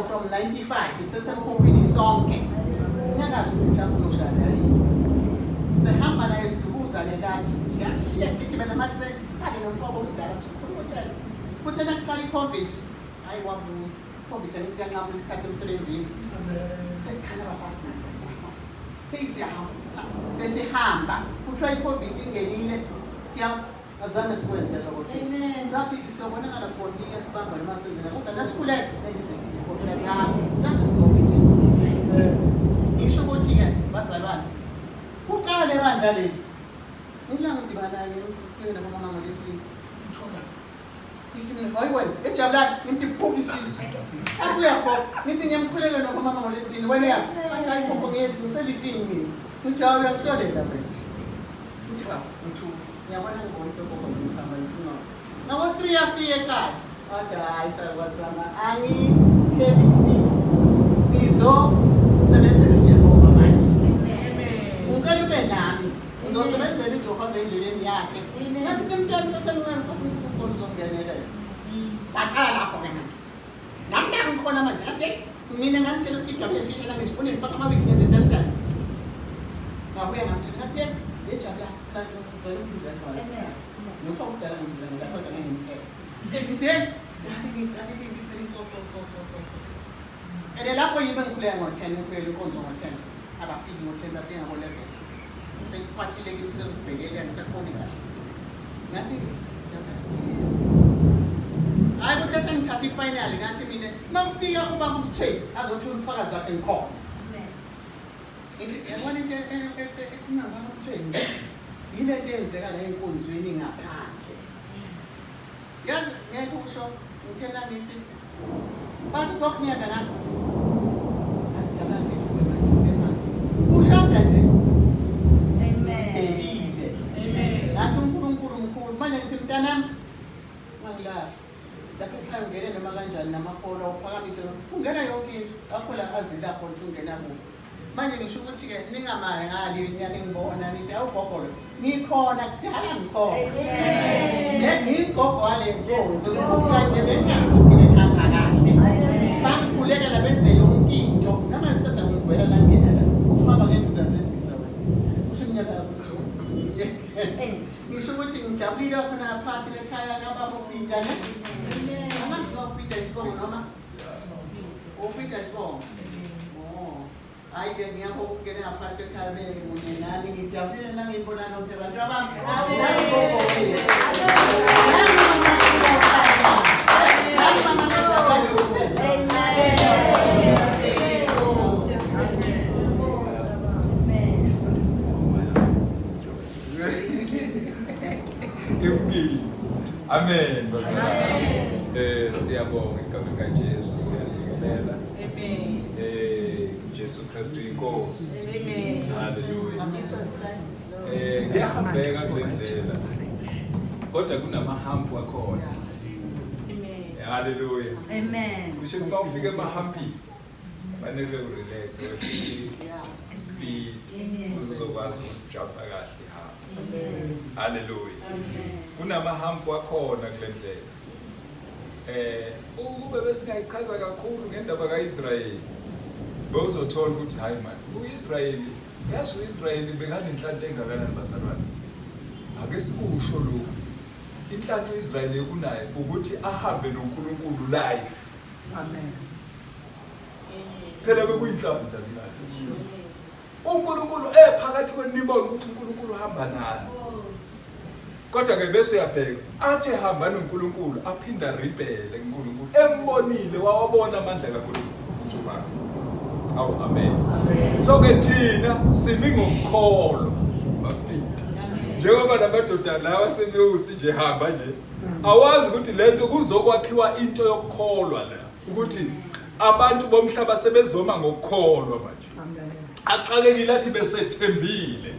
From 95, sisesemkhumbini sonke ngiyakazi ukuthi akuyoshada yini sehamba naye sidukuza lekathi siyashiya ngithi mina ama-trends sale nomfobo omdala sokukhuluma utshela kuthe nakuqala i-COVID hayi wabuya i-COVID angisiyanqabula isikhathi emsebenzini sekhala abafasi nabafasi hey siyahamba besihamba kuthiwa i-COVID ingenile azange sikwenze lokho sathi siyobonakala khona sibamba noma senzela kodwa nasikhulele ngisho ukuthi-ke bazalwane kuqale kanjani ngilanga ngidibanaye nabamama lesini ngithola ngithi mina hayi wena ejabulani ngithi bhuka isisu athi uyakho ngithi ngiyamkhulele nabamama lesini wena yakho athi hayi khokho ngiselifini mina ngithi hayi uyangihlolela wena ngithi ngithi ngiyabona ngibona into khokho ngihamba ngisinqobo ngabo 3 afike ekhaya athi hayi sakwazama ngizosebenzela uJehova manje. Ngicela ube nami. Ngizosebenzela uJehova endleleni yakhe. Ngathi kumntwana sasemncane futhi ukukhola uzongenela. Saqala lapho ke manje. Nami ngikhona manje ngathi mina ngangitshela ukuthi idwabe efika ngizifuna ngifaka ama-weakness enjani. Ngabuya ngamtshela ngathi ejabula kanti ngicela ukuzana kwazi. Ngifaka ukudala ngizana lapho ke ngimtshela. Ngithi ngicela ngiphelise so. And lapho yibe ngikhuleka ngo-10 ngifike inkonzo ngo-10 abafiki ngo-10 bafika ngo-11 sengikwathile kimi sengibhekele angisakhoni kahle ngathi hayi kuthe sengithatha i-final ngathi mina makufika uba kumtheni azothi ubufakazi bakhe ngikhona ngithi yabona into ekhuluma ngakumtheni yile nto eyenzeka la enkonzweni ngaphandle yazi ngeke usho ngithena ngithi bathi kokunyaka ngakho asijabula sithi kwemajisema ushada nje ebile ngathi uNkulunkulu mkhulu manje ngithi mntanami mangilahla lapho ekhaya ungene noma kanjani namaphola uphakamise ungena yonke into akhona azila khona ukuthi ungena kubo manje ngisho ukuthi-ke ningamali ngali niyangibona nithi awugogolo ngikhona kudala ngikhona ngiyigogo wale nkonzo kanje bengakhuphi bekhasa kahle bangikhulekela benze yonke into nama ngiceda ngigwela langena la ukuhamba ngenduku asenzisa wena kusho iminyaka ngisho ukuthi ngijabulile khona ngaphansi lekhaya kababa uPeter amanje uPeter Sibongo noma uPeter Sibongo Hayi ke ngiyabonga ukungena ngaphakathi ekhaya munye nani ngijabulile nangibona nonke abantu abami. Amen. Siyabonga igama likaJesu siyalibingelela. Amen. Jesu Kristu inkosi. Amen. Hallelujah. Jesus Christ is Lord. Ngiyahambeka kule ndlela. Kodwa kunamahampu akhona. Amen. Hallelujah. Amen. Kusho uma ufika emahambini fanele urelax wehlise speed uzokwazi ukujumpa kahle hamba. Hallelujah. Kunamahampu akhona kule ndlela. Ukube besingayichaza kakhulu ngendaba kaIsrayeli bowuzothola ukuthi hayi man uIsrayeli yazi uIsrayeli bekanenhlanhla engakanani bazalwane. Ake sikusho lokho inhlanhla uIsrayeli kunayo ukuthi ahambe noNkulunkulu life. Amen. Phela bekuyinhlanhla njalo. uNkulunkulu phakathi kwenibona ukuthi uNkulunkulu uhamba nani. Kodwa ke bese uyabheka athi hamba noNkulunkulu aphinda rebele kuNkulunkulu embonile wawabona amandla kaNkulunkulu uJehova. Awu amen. So ke thina simi ngokukholwa bafika. Njengoba namadoda lawa sebeyusi nje hamba nje. Awazi ukuthi lento kuzokwakhiwa into yokukholwa la ukuthi abantu bomhlaba sebezoma ngokukholwa manje. Amen. Axakekile athi besethembile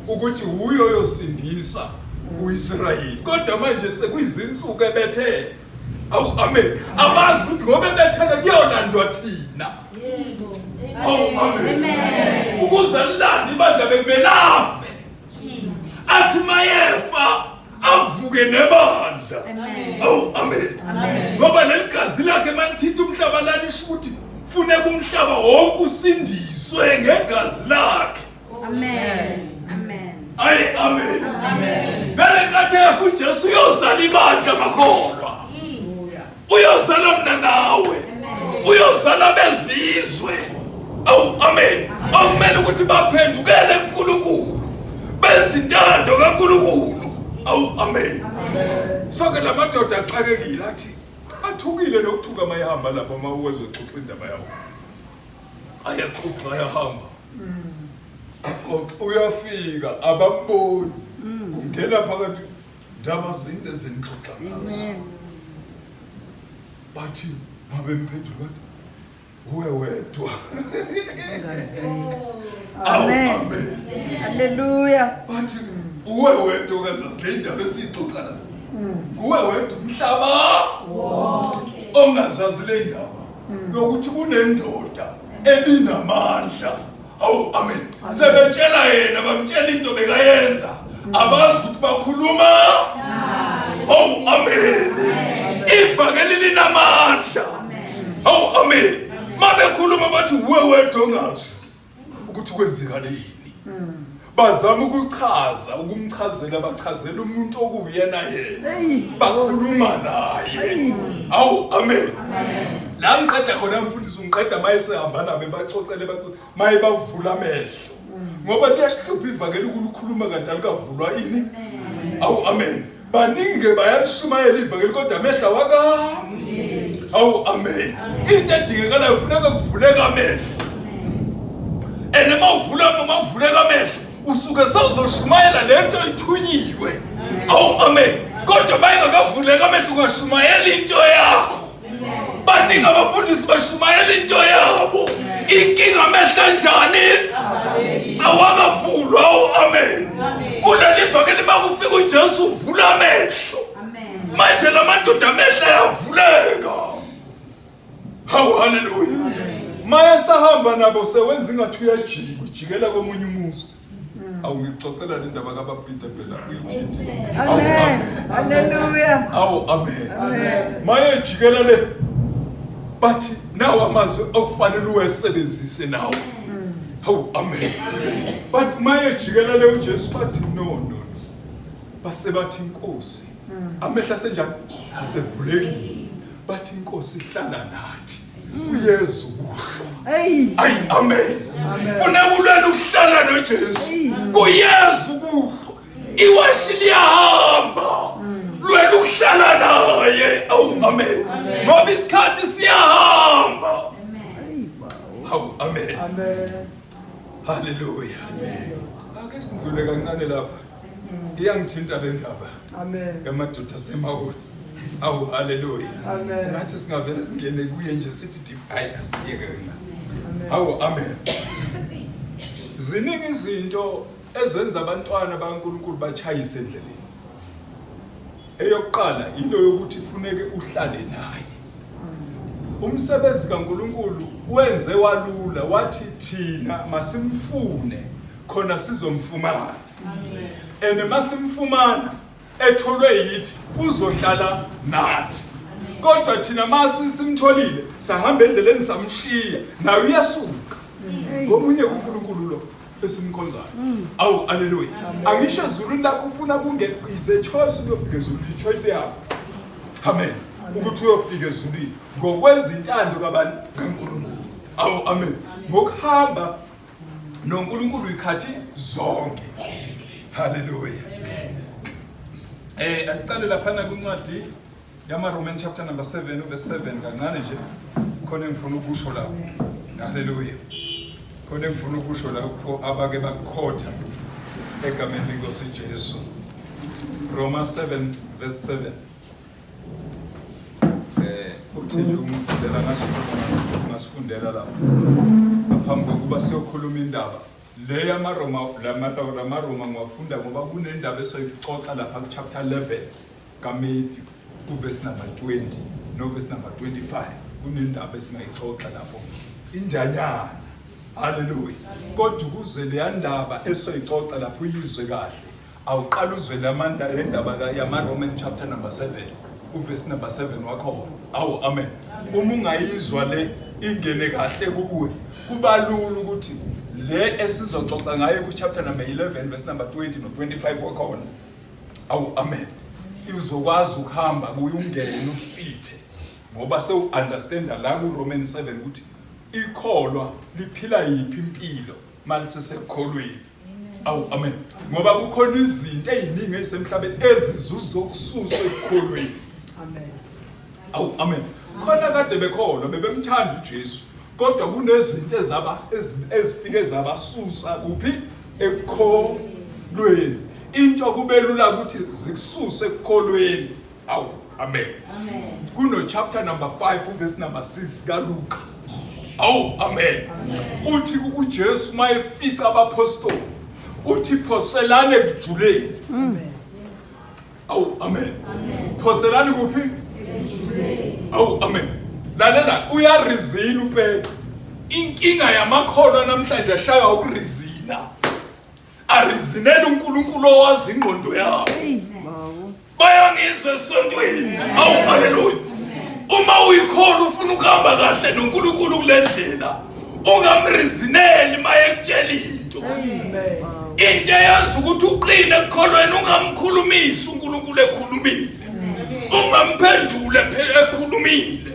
ukuthi uyo yosindisa uIsrayeli. Kodwa manje sekuyizinsuku ebethe. Awu amen. Abazi ukuthi ngoba bethele kuyolandwa thina. Yebo. Awu amen. Amen. Ukuze landi ibandla bekubelafe. Athi mayefa avuke nebandla. Amen. Awu amen. Ngoba leligazi lakhe manithinta umhlaba lanisho ukuthi funeka umhlaba wonke usindiswe ngegazi lakhe. Amen. Amen. Ayi amen. Amen. Bele kaThefu uJesu uyozala ibandla makholwa. Uyozala mina nawe. Uyozala bezizwe. Awu amen. Akumele ukuthi baphendukele kuNkulunkulu. Benze intando kaNkulunkulu. Awu amen. So ke lamadoda axakekile athi athukile nokuthuka mayihamba lapha mawuwezwe uxoxa indaba yawo. Ayaxoxa ayahamba. Uyafika abamboni. Ungena phakathi ndaba zinde zenixoxa ngazo. Bathi mabemphendula bathi uwe wedwa. Amen. Hallelujah. Bathi uwe wedwa kazazi le ndaba esixoxa la. Kuwe wedwa umhlaba wonke ongazazi le ndaba yokuthi kunendoda ebinamandla. Awu amen. Sebetshela yena bamtshela into bekayenza. Abazi ukuthi bakhuluma. Awu amen. Ifakele linamandla. Awu amen. Mabekhuluma bathi uwe wedwa ongazi ukuthi kwenzekaleni. Bazama ukuchaza ukumchazela bachazela umuntu okuyena yena bakhuluma naye. Awu amen. La ngiqeda khona mfundisi ungiqeda mayesehamba nabe baxoxele maye bavula amehlo ngoba kuyasihlupha ivakele ukukhuluma kanti alikavulwa ini. Awu amen. Baningi bayalishumayela ivakele kodwa amehlo waka. Awu amen. Into edingekalayo kufuneka kuvuleka amehlo. Uma uvuleka amehlo usuke sawuzoshumayela lento ithunyiwe. Awu amen. Kodwa bayingakavuleka amehlo ungashumayela into yakho. Baningi abafundisi bashumayela into yabo. Inkinga amehlo njani? Awakavulwa. Awu amen. Kuleli vangeli makufika uJesu uvula amehlo. Amen. Manje lamadoda amehlo ayavuleka. Hawu hallelujah. Maya sahamba nabo sewenza ingathi uyajika ujikela komunye umuzi. Awu ngixoxela le ndaba kaBapita phela uyithithi. Amen. Hallelujah. Awu amen. Amen. Maya ejikela le bathi nawo amazwi okufanele uwasebenzise nawo. Hawu amen. But maya ejikela le uJesu bathi no. Base bathi inkosi. Amehla senjani asevulekile. Bathi inkosi ihlala nathi. uYesu. Hey. Ayi amen. Funa ulwela ukuhlala noJesu. KuYesu kuhlwa. Iwashi liyahamba. Lwela ukuhlala naye. Amen. Ngoba isikhathi siyahamba. Hawu amen. Amen. Hallelujah. Ake sidlule kancane lapha. Iyangithinta le ndaba. Amen. Yamadoda aseMawusi. Awu hallelujah. Amen. Ngathi singavele singene kuye nje sithi deep hayi asiyeke kancane. Hawu amen. Ziningi izinto ezenza abantwana baNkulunkulu bachayise endleleni. Eyokuqala into yokuthi kufuneke uhlale naye. Umsebenzi kaNkulunkulu wenze walula wathi thina masimfune khona sizomfumana. Ene masimfumana etholwe yithi uzohlala nathi. Kodwa thina masi simtholile sahamba endleleni samshiya naye uyasuka. Ngomunye uNkulunkulu lo esimkhonzayo. Awu haleluya. Angisho ezulwini lakho ufuna kungeyize choice uyofika ezulwini, choice yakho. Amen. Ukuthi uyofika ezulwini ngokwenza intando kaNkulunkulu. Awu amen. Ngokuhamba noNkulunkulu ikhathi zonke. Hallelujah. Asicale lapha kwincwadi yamaRomans chapter number 7 verse 7 kancane nje. Khona engifuna ukusho lapho. Hallelujah. Khona engifuna ukusho lapho abake bakhotha egameni lenkosi Jesu. Romans 7 verse 7. Uthini umfundela ngasifundela lapho. Ngaphambi kokuba siyokhuluma indaba le yamaRoma ngiwafunda ngoba kunendaba esoyixoxa lapha chapter 11 kaMatthew verse number 20 no verse number 25 kunendaba esingayixoxa lapho injanyana. Hallelujah. Kodwa ukuze le ndaba esoyixoxa lapho uyizwe kahle awuqala uzwe lamanda le ndaba yamaRoman chapter number 7 verse number 7 wakhona. Awu amen. Uma ungayizwa le ingene kahle kuwe kubalula ukuthi le esizoxoxa ngayo ku chapter number 11 verse number 20 no 25 wakhona. Awu amen. Uzokwazi ukuhamba kuye ungene ufithe ngoba se understand la ku Romans 7 ukuthi ikholwa liphila yipi impilo malisesekholweni. Awu amen. Ngoba kukhona izinto eziningi ezisemhlabeni ezizuzokususwa ekholweni. Amen. Awu amen. Khona kade bekholwa bebemthanda uJesu kodwa kunezinto ezifike zabasusa kuphi ekholweni. Into kubelula ukuthi zikususe ekholweni. Awu amen. Amen. Kuno chapter number 5 verse number 6 kaLuka. Awu amen. Uthi uJesu mayefica abapostoli uthi phoselane ekujuleni. Amen. Awu amen. Phoselane kuphi? Awu amen. Lalela uyarizina uPetro. Inkinga yamakholwa namhlanje ashaya ukurizina. Arizinela uNkulunkulu owazi ingqondo yabo. Bayangizwe esontweni. Awu haleluya. Uma uyikholwa ufuna ukuhamba kahle noNkulunkulu kulendlela ungamrizineli mayekutshela into. Amen. Into yazi ukuthi uqine ekukholweni ungamkhulumisi uNkulunkulu ekhulumile. Ungamphendule ekhulumile.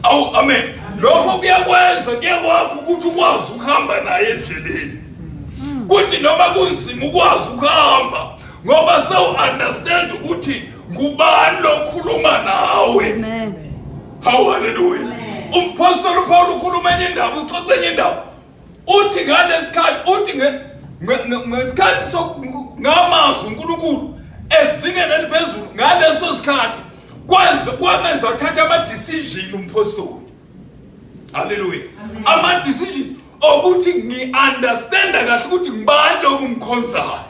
Awu amen. Lokho kuyakwenza kuyakwakho ukuthi ukwazi ukuhamba naye endleleni. Kuthi noma kunzima ukwazi ukuhamba ngoba understand ukuthi ngubani lokhuluma nawe. Amen. Hallelujah. Umphostoli Paul ukhuluma enye indaba uxoxa enye indaba. Uthi ngalesikhathi uthi ngesikhathi ngamazi uNkulunkulu ezingene eliphezulu ngaleso sikhathi kwamenza wathatha ama decision umphostoli. Hallelujah. Ama decision ukuthi ngi-understand kahle ukuthi ngibani lokumkhonzayo.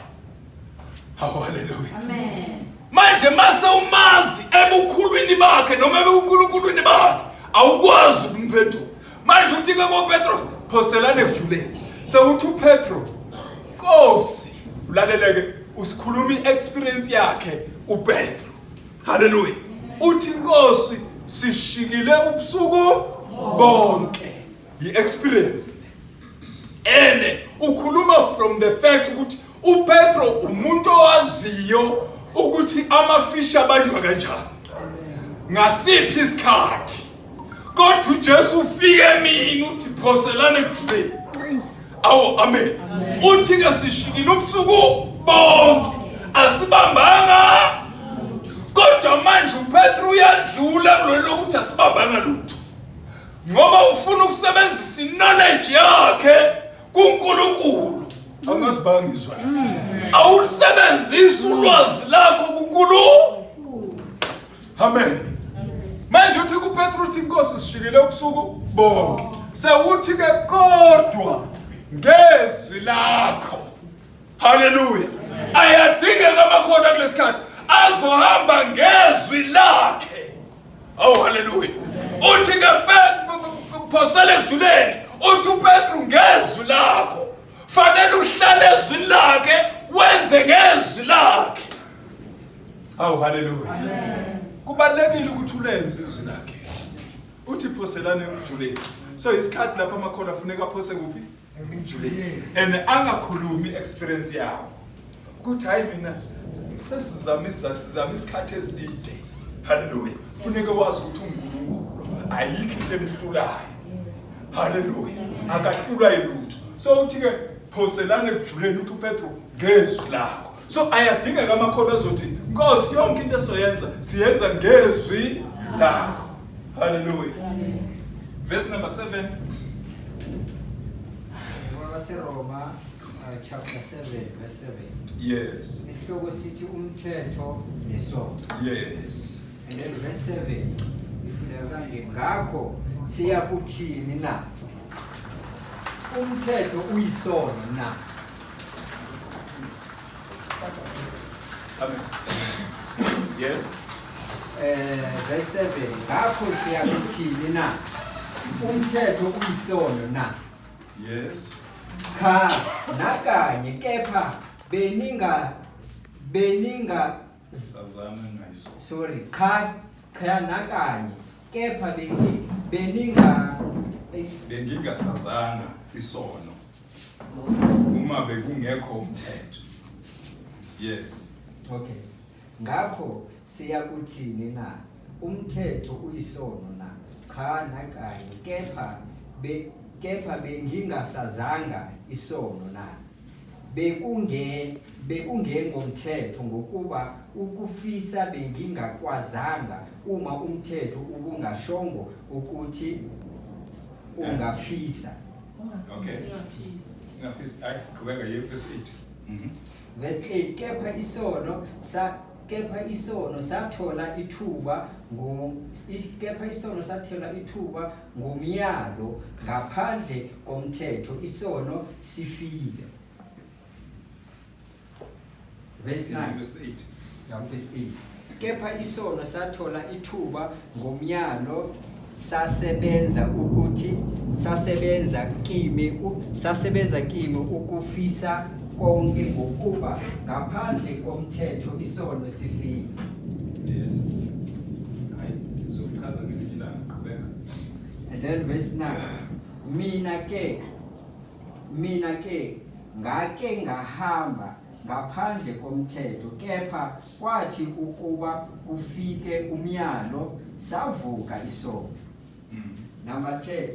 Hallelujah. Amen. Manje mase umazi ebukhulwini bakhe noma ebukhulukulwini bakhe awukwazi ukumphendula. Manje uthi ke ngoPetros phoselane ekujuleni. Sewuthi uPetro Nkosi ulaleleke usikhuluma iexperience yakhe uPetro. Hallelujah. Uthi Nkosi sishikile ubusuku bonke. Iexperience. Ene ukhuluma from the fact ukuthi uPetro umuntu owaziyo ukuthi amafishi abanjwa kanjani. Ngasiphi isikhathi kodwa uJesu ufike emini uthi phoselane ekujuleni. Awu amen. Uthi ke sishikile ubusuku bonke asibambanga. Kodwa manje uPetru uyadlula kulolu ukuthi asibambanga lutho. Ngoba ufuna ukusebenzisa knowledge yakhe kuNkulunkulu. Angasibangizwa. Awulisebenzisa ulwazi lakho kuNkulunkulu. Amen. Manje uthi kuPetru uthi inkosi sishikile ubusuku bonke. Sewuthi ke kodwa ngezwi lakho. Hallelujah. Ayadingeka amakhono kulesikhathi azohamba ngezwi lakhe. Oh hallelujah. Uthi ke phosele ekujuleni uthi uPetru ngezwi lakho. Fanele uhlale ezwini lakhe wenze ngezwi lakhe. Oh hallelujah. Amen. Kubalekile ukuthi ulenze izwi lakhe. Uthi phoselane ekujuleni. So isikhathi lapha amakhono afuneka aphose kuphi? Ekujuleni. And angakhulumi experience yawo. Ukuthi hayi mina sizama isikhathi eside. Hallelujah. Funeka wazi ukuthi uNkulunkulu ayikho into emhlulayo. Hallelujah. Akahlulwa yilutho. So uthi ke phoselane ekujuleni uthi uPetru ngezwi lakho. So ayadingeka amakhono azothi Nkosi yonke into esoyenza siyenza ngezwi lakho. Hallelujah. Verse number 7. Roma chapter 7 verse 7. Yes. Isihloko sithi umthetho nesono. Yes. And then verse 7 ifuna kanje ngakho siyakuthini na? Umthetho uyisono na? Amen. Yes. Verse 7 ngakho siyakuthini na? Umthetho uyisono na? Yes. Cha nakanye kepha beninga Sazana ngayiso. sorry cha nakanye kepha bengingasazanga isono uma bekungekho umthetho. Yes. okay ngakho siyakuthini na? Umthetho uyisono na? Cha nakanye kepha bengingasazanga isono na? Bekungengomthetho ngokuba ukufisa bengingakwazanga uma umthetho ubungashongo ukuthi ungafisa. Okay. Ngafisa ay kubeka verse 8. Verse 8 kepha isono sathola ithuba ngomyalo ngaphandle komthetho isono sifile. Verse 9 Verse 8. Verse 8 kepha isono sathola ithuba ngomyalo sasebenza kimi ukufisa konke ngokuba ngaphandle komthetho isono sifile. Yes. Hayi sizochaza ngelilanga qhubeka. And then verse 9 mina ke ngake ngahamba ngaphandle komthetho kepha kwathi ukuba kufike umyalo savuka isono. Number 10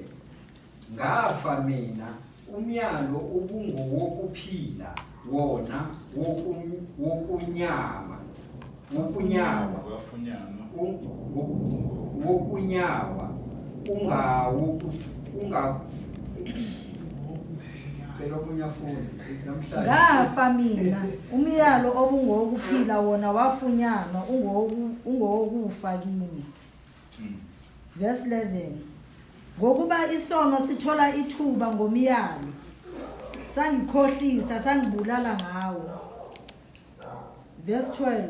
ngafa mina umyalo ubungowokuphila wona wokunyawa ngafa mina umyalo obungowokuphila wona wafunyanwa ungowokufa kimi. Verse 11 ngokuba isono sithola ithuba ngomyalo sangikhohlisa sangibulala ngawo. Verse 12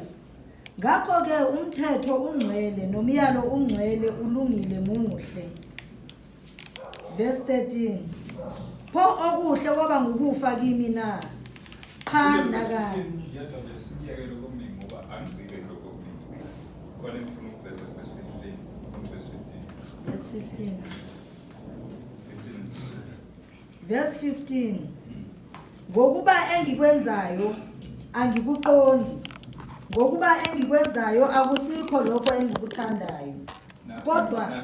ngakho ke umthetho ungcwele nomyalo ungcwele ulungile muhle. Verse 13 pho okuhle kwaba ngukufa kimi na? Cha nakanye. Verse 15. Verse 15 ngokuba engikwenzayo angikuqondi, ngokuba engikwenzayo akusikho lokho engikuthandayo, kodwa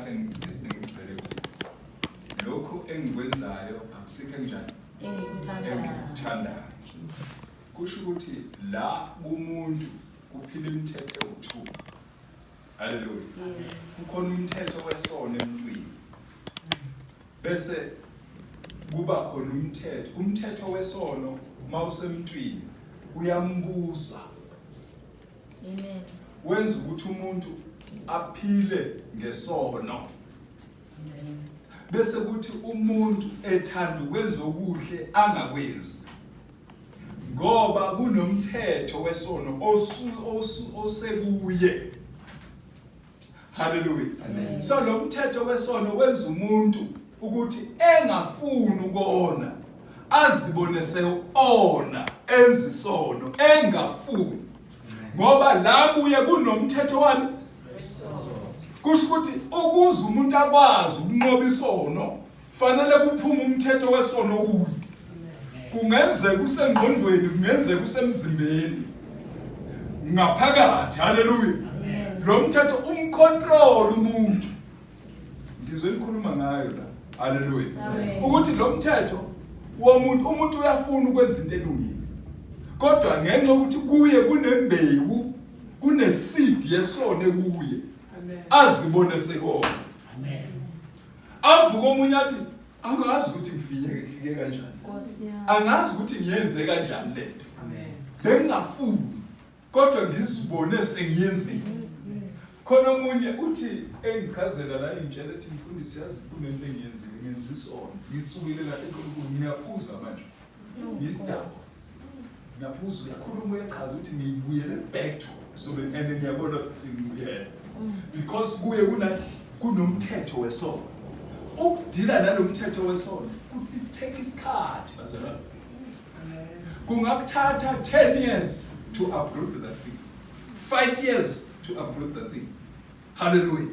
lokho engikwenzayo akusikho enjani engikuthandayo. Kusho ukuthi la kumuntu kuphila imithetho ewu2. Haleluya. Ukhona umthetho wesono emntwini. Bese kuba khona umthetho wesono mawusemntwini uyambusa. Amen. Wenza ukuthi umuntu aphile ngesono. Bese kuthi umuntu ethanda ukwenza okuhle angakwenzi. Ngoba kunomthetho wesono osekuye. Hallelujah. Amen. So lo mthetho wesono wenza umuntu ukuthi engafuni ukona, azibone seona, enza isono, engafuni. Ngoba la kuye kunomthetho wani? Kusho ukuthi ukuze umuntu akwazi ukunqoba isono, fanele kuphume umthetho wesono kuye. Kungenzeka usengqondweni, kungenzeka usemzimbeni. Ngaphakathi, haleluya. Lo mthetho umcontrol umuntu. Ngizwe likhuluma ngayo la. Haleluya. Ukuthi lo mthetho umuntu uyafuna ukwenza into elungile. Kodwa ngenxa ukuthi kuye kunembewu, kuneseed yesono kuye. Azibone sekona. Amen. Avuka omunye athi angazi ukuthi ngifike kanjani. Nkosi yami. Angazi ukuthi ngiyenze kanjani lento. Amen. Bengingafuni. Kodwa ngizibone sengiyenzile. Khona omunye uthi engichazela la ingitshela ethi mfundisi yazi kunento engiyenzile ngenza isono. Ngisukile la enkulunkulu ngiyaphuza manje. Ngistop. Ngiyaphuza uyakhuluma uyachaza ukuthi ngibuyele back to so and ngiyabona futhi ngiyela. Because kuye kunomthetho wesono. Ukudila nalomthetho wesono take isikhathi bazalwane. Kungakuthatha 10 years to uproot that thing. 5 years to uproot that thing. Hallelujah.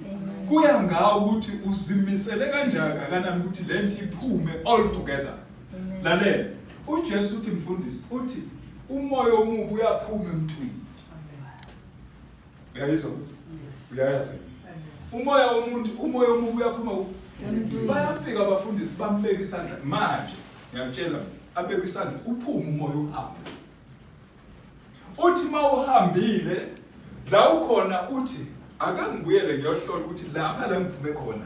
Kuya ngawo ukuthi uzimisele kanjani kanani ukuthi lento iphume all together. Lalela. uJesu uthi mfundisi uthi umoya omubi uyaphuma emthini. Uyayizwa? Uyayazi? Umoya omubi uyaphuma emthini. Bayafika abafundisi bambeka isandla manje. Ngiyamtshela abeka isandla uphuma umoya uhamba. Uthi mawuhambile la ukhona uthi ake ngibuyele ngiyohlola ukuthi lapha la ngiphume khona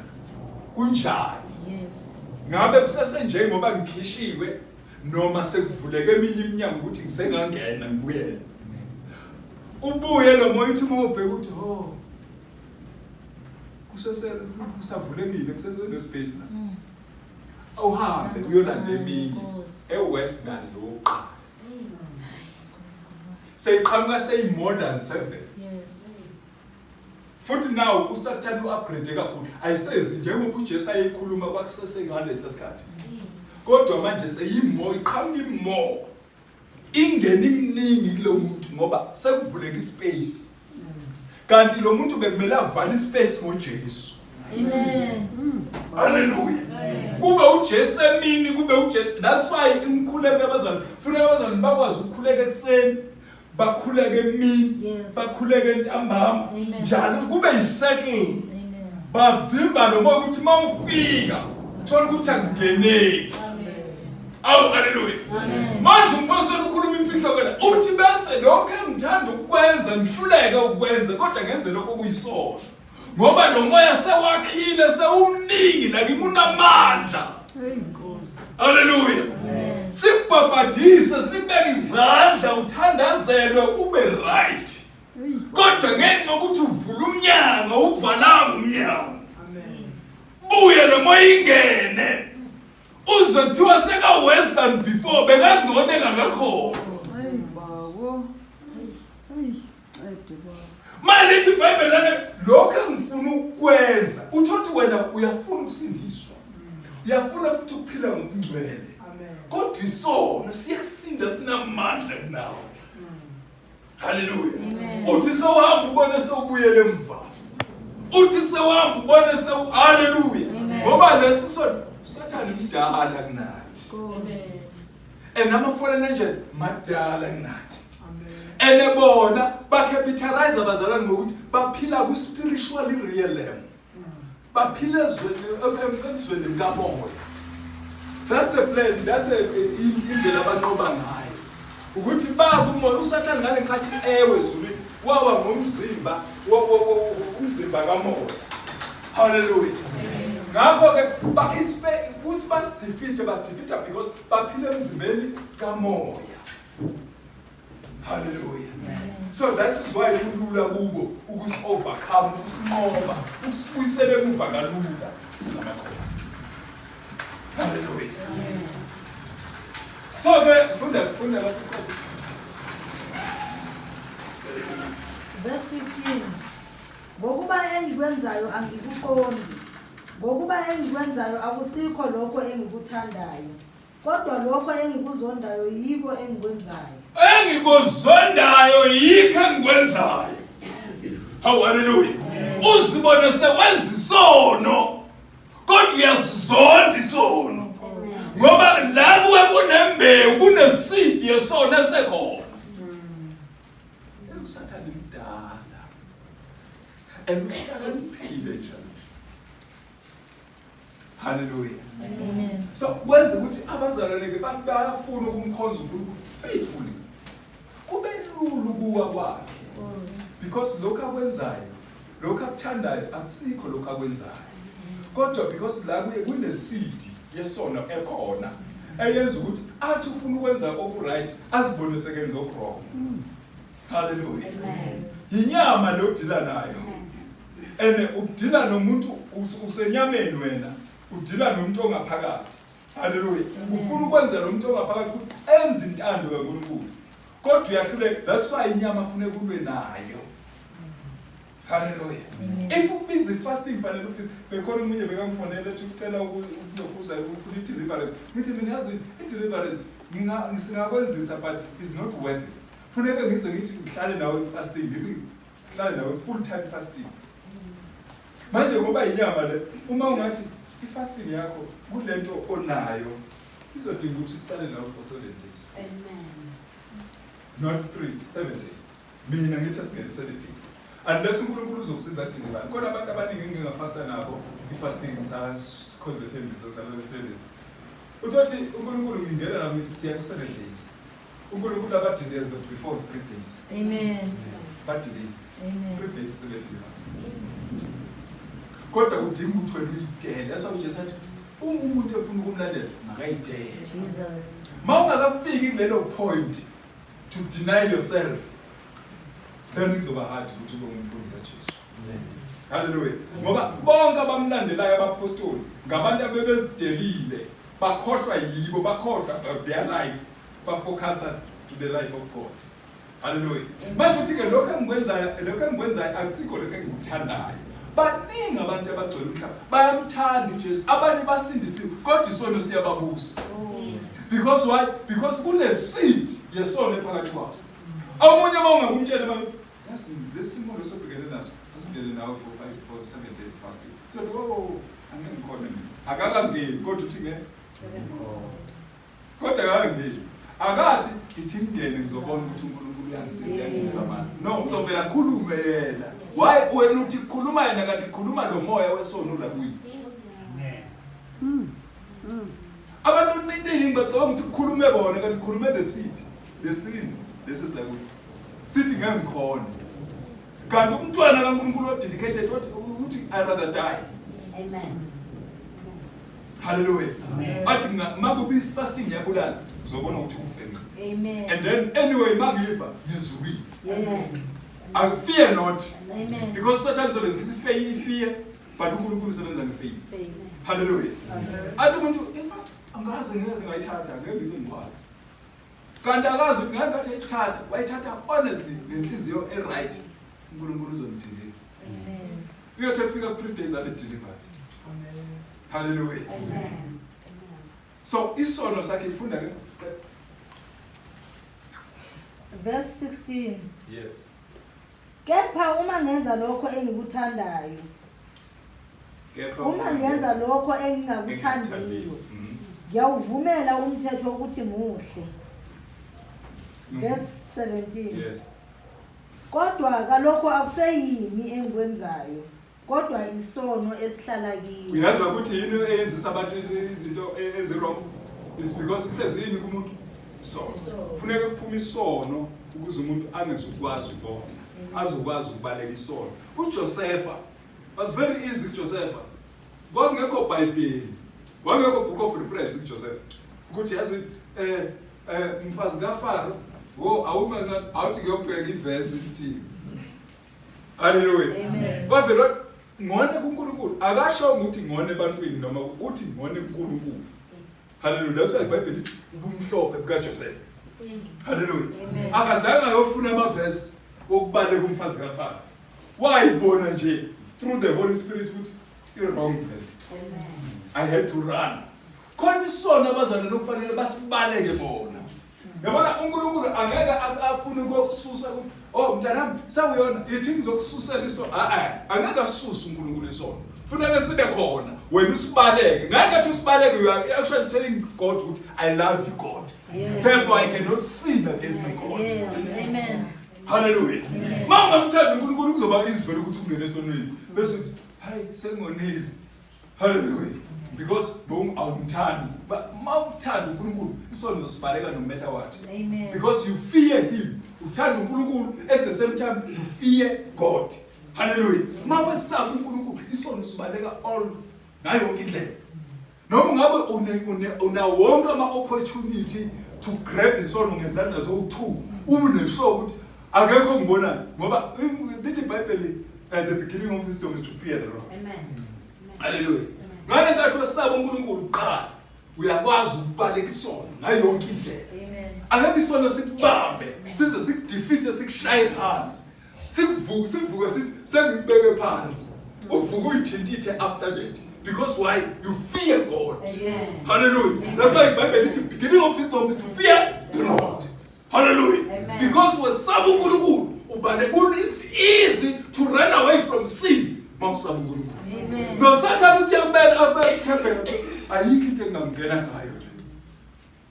kunjani. Yes. Ngabe kusesenje ngoba ngikhishiwe noma sekuvuleke eminye iminyango ukuthi ngisengangena ngibuyele. Ubuye lo moya uthi mawubheka ukuthi ho kusavulekile kusese space la. Awuhambe uyolanda eminye eWest Naloqa. Seyiqhamuka seyimodern 7. Yes. Futhi now uSathane uupgrade kakhulu. Ayisezi njengoba uJesu ayekhuluma kwakusese ngalesi sikhathi. Kodwa manje seyimo iqhamuka immo. Ingeni iminingi kulo muntu ngoba sekuvuleka ispace. Kanti lo muntu bekumele avale ispace ngoJesu. Amen. Hallelujah. Kube uJesu emini kube uJesu. That's why imkhuleko yabazali. Funeka abazali bakwazi ukukhuleka ekseni. Bakhuleke emini. Yes. Bakhuleke entambama. Njalo kube yisettle. Amen. Bavimba noma ukuthi mawufika thola ukuthi akungeneki. Awu haleluya. Manje umpostoli ukhuluma imfihlo kwena uthi bese lokho engithanda ukwenza ngihluleke ukwenza kodwa ngenze lokho kuyisono. Ngoba lo moya sewakhile sewumningi la kimi unamandla. Inkosi. Haleluya. Sibhabhadise sibeke izandla uthandazelwe ube right. Kodwa ngenxa ukuthi uvula umnyango uvalanga umnyango. Amen. Buye lo moya ingene. Uzwe kuthiwa seka worse than before bekangcone ngakakhona. Hayi bawo. Hayi ede bawo. Manje ithi iBhayibheli lana lokho engifuna ukwenza uthothi wena uyafuna ukusindiswa. Uyafuna futhi ukuphila ngokungcwele. Amen. Kodwa isono siyakusinda sinamandla kunawo. Hallelujah. Uthi sewuhamba ubone sewubuyele emva. Uthi sewuhamba ubone sewu hallelujah. Ngoba lesisono Sathane mdala kunathi. Enamafona nje madala kunathi. Ene bona bacapitalize abazalwane ngokuthi baphila ku spiritual realm. Baphila ezweni kamoya. That's a plan. That's indlela abanqoba ngayo. Ukuthi baba umoya usathana ngale nkathi ewe ezulwini wawa ngomzimba umzimba kamoya. Hallelujah. Ngakho ke basifeater because baphila emzimbeni kamoya. Hallelujah. So that's why kulula kubo ukusi-overcome, ukusinqoba, usibuyisele emuva kalula singamakhono. Hallelujah. So ke funda Verse 15. Ngokuba engikwenzayo angikuqondi. Ngokuba engikwenzayo akusikho lokho engikuthandayo. Kodwa lokho engikuzondayo yiko engikwenzayo. Engikuzondayo yikho engikwenzayo. Hallelujah. Uzibone sewenza isono. Kodwa uyasizonda isono. Ngoba la kuwe kunembewu, kuneseed yesono esekhona. Usathanda imdala. Emhlakaniphile njalo. Hallelujah. Amen. So kwenza ukuthi abazalwane bayafuna ukumkhonza uNkulunkulu faithfully. Kube lula ukuwa kwakhe. Because lokho akwenzayo, lokho akuthandayo akusikho lokho akwenzayo. Kodwa because la kune seed yesono ekhona eyenza ukuthi athi ufuna ukwenza okuright azibone sekenza okwrong. Hallelujah. Yinyama lokudila nayo. And udila nomuntu usenyameni wena, udila nomuntu ongaphakathi. Hallelujah. Ufuna ukwenza lo muntu ongaphakathi ukuthi enze intando kaNkulunkulu. Kodwa uyahluleka, that's why inyama afune kulwe nayo. Hallelujah. If ubusy fasting fanele ufise bekhona umunye bekamfonela ethi ucela ukulokuza ukufuna i-deliverance. Ngithi mina yazi i-deliverance ngisingakwenzisa but it's not worth it. Funeka ngize ngithi ngihlale nawe fasting, ngihlale nawe full time fasting. Manje ngoba inyama le uma ungathi i-fasting yakho kulento onayo izodinga ukuthi sihlale nawe for 7 days. Amen. Not 7 days. Mina ngithi asingene 7 days. Unless uNkulunkulu uzokusiza kudingibani. Kodwa abantu abaningi ngingafasta nabo i-fasting ngisakhonzethembisa salethembisa. Uthi uNkulunkulu ngingena nabo ngithi siya ku 7 days. uNkulunkulu abadidele before 3 days. Amen. Badidile. Amen. 3 days sebedile. Kodwa udinga ukuthi wena uyidele. That's why uJesu athi umuntu efuna ukumlandela makayidele. Jesus. Mawungakafiki kulelo point to deny yourself, then kuzoba hard ukuthi ube umfundi kaJesu. Hallelujah. Ngoba bonke abamlandelayo abapostoli ngabantu abebezidelile, bakhohlwa yibo, bakhohlwa their life, bafocus to the life of God. Hallelujah. Manje uthi ke lokho engikwenzayo akusikho lokho engikuthandayo. Baningi abantu abagcwele umhlaba bayamthanda uJesu, abanye basindisiwe kodwa isono siyababusa. Because why? Because kune seed yesono ephakathi kwabo. Omunye mawungakumtshela manje yasi lesimo sobhekene naso asingene nawe for 7 days fasting. So angeke ngikhona mina. Akakangeni kodwa uthi ngeke. Kodwa akangeni. Akathi ithi ngene ngizobona ukuthi uNkulunkulu uyangisiza ngamandla. No, uzovela khulume yena. Why wena uthi khuluma yena kanti khuluma lo moya wesono la kuyi. Abantu nintelingi bacabanga ukuthi khulume bona kanti khulume the seed. The seed. This is like sithi ngeke ngikhona. Kanti umntwana kaNkulunkulu odedicated uthi I rather die. Amen. Hallelujah. Athi makubi fasting yabulala uzobona ukuthi ufeni. Amen. And then anyway makuyifa ngizubili. Yes. I fear not. Amen. Because Satan is fear, but uNkulunkulu usebenza ngefaith. Faith. Hallelujah. Athi umuntu ifa angaze ngayithatha ngeke ngizongikwazi. Kanti akazi ukuthi ngeke ngayithatha, wayithatha honestly ngenhliziyo eright. uNkulunkulu uzomdeliver. Amen. Uyothe fika 3 days abe delivered. Amen. Hallelujah. Amen. So isono sakhe ifunda ke. Verse 16. Yes. Kepha uma ngenza lokho engikuthandayo, uma ngenza lokho engingakuthandiyo, ngiyawuvumela umthetho ukuthi muhle. Verse 17. Yes. Kodwa kalokho akuseyimi engikwenzayo, kodwa isono esihlala kiyo. Uyazi ukuthi yini eyenzisa abantu izinto ezirong? It's because ihlezini kumuntu isono. Kufuneka kuphume isono ukuze umuntu angezukwazi ukubona. Azokwazi ukubaleka isono. uJosepha was very easy kuJosepha. Kwakungekho iBhayibheli. Kwakungekho book of reference kuJosepha. Ukuthi yazi mfazi kaFaro awumanca awuthi ngiyobheka iverse ithi. Hallelujah. Amen. Kwavela ngone kuNkulunkulu akasho ukuthi ngone ebantwini noma uthi ngone kuNkulunkulu. Hallelujah. That's why iBhayibheli ubumhlophe bukaJosepha. Hallelujah. Amen. Akazange ayofuna amavesi okubaleka umfazi kaFaro. Wayibona nje through the Holy Spirit ukuthi you're wrong there. I had to run. Khona isona abazana lokufanele basibaleke bona. Yabona uNkulunkulu angeke afune ukukususa ukuthi oh mntanami sawuyona ithi ngizokususela iso angeke asusa uNkulunkulu isono. Funeka sibe khona wena usibaleke. Ngeke athi usibaleke you are actually telling God ukuthi I love you God. Yes. Therefore I cannot sin against my God. Yes. Amen. Hallelujah. Amen. Mangamthanda uNkulunkulu kuzoba izivele ukuthi ungene esonweni. Bese hayi sengonile. Hallelujah. Because awumthandi. But mawuthanda uNkulunkulu isono sibaleka no matter what. Amen. Because you fear him. Uthanda uNkulunkulu at the same time you fear God. Hallelujah. Mawesaba uNkulunkulu isono sibaleka all ngayo yonke indlela. Noma ngabe una wonke ama opportunity to grab isono ngezandla zowu2 uneshow ukuthi akekho ngibona ngoba lithi iBhayibheli the beginning of wisdom is to fear the Lord. Amen. Hallelujah. Ngane nkathi wesaba uNkulunkulu qala uyakwazi ukubaleka isono ngayo yonke indlela. Amen. Angeke isono sikubambe size sikudefeat sikushaye phansi. Sikuvuka sithi sengibeke phansi. Uvuka uyithintithe after that. Because why? You fear God. Yes. Hallelujah. Amen. That's why the beginning of wisdom is to fear the Lord. Hallelujah. Amen. Because wesaba uNkulunkulu ubale it's easy to run away from sin. Mawusaba uNkulunkulu. Amen. No Satan uthi yakubeka abethembele ayikho into engamngena ngayo.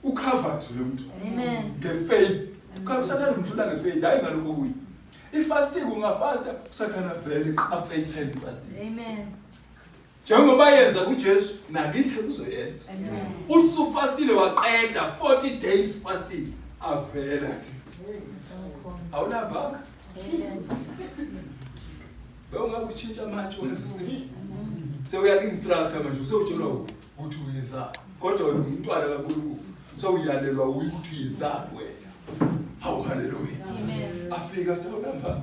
Ucovered lo muntu. Amen. Ngefaith. Usathana umthula ngefaith hayi ngalokho kuyi. Ifasting ungafasta usathana vele faith and fasting. Amen. Njengoba yenza kuJesu nakithi kuzoyenza. Amen. Uthi ufastile waqeda 40 days fasting avela athi awulabanga. Amen. Bewungabe utshintsha manje wenzisini. Sewuyakinstructor manje usewutshelwa ukuthi uyenza. Kodwa wena umntwana kaNkulunkulu sewuyalelwa ukuthi uyenzani wena. Hawu hallelujah. Amen. Afika tawulamba.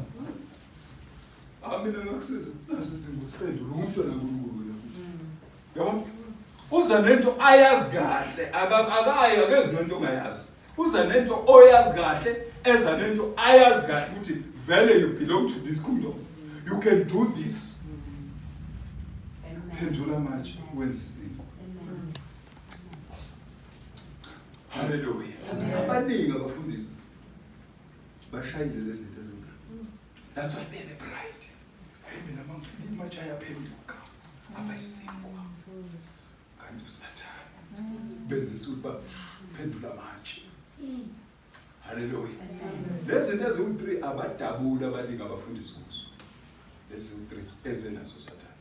Mina ngakusiza nasisimo siphendula umntwana kaNkulunkulu. Yabona? Uza nento ayazi kahle akayi akezi nento ongayazi. Uza nento oyazi kahle eza nento ayazi kahle ukuthi vele you belong to this kingdom. You can do this. Phendula manje wenza isimo. Hallelujah. Abaningi abafundisi bashayile lezi zinto ezinkulu. That's why they're the bride. Hey mina mangifika imanje ayaphenduka. Abayisinkwa. Kanti uSathane. Benzisa ukuthi baphendula manje. Hallelujah. Lezi zinto eziwu3 abadabula abaningi abafundisi kuzo. Lezi u3 ezenazo uSathane.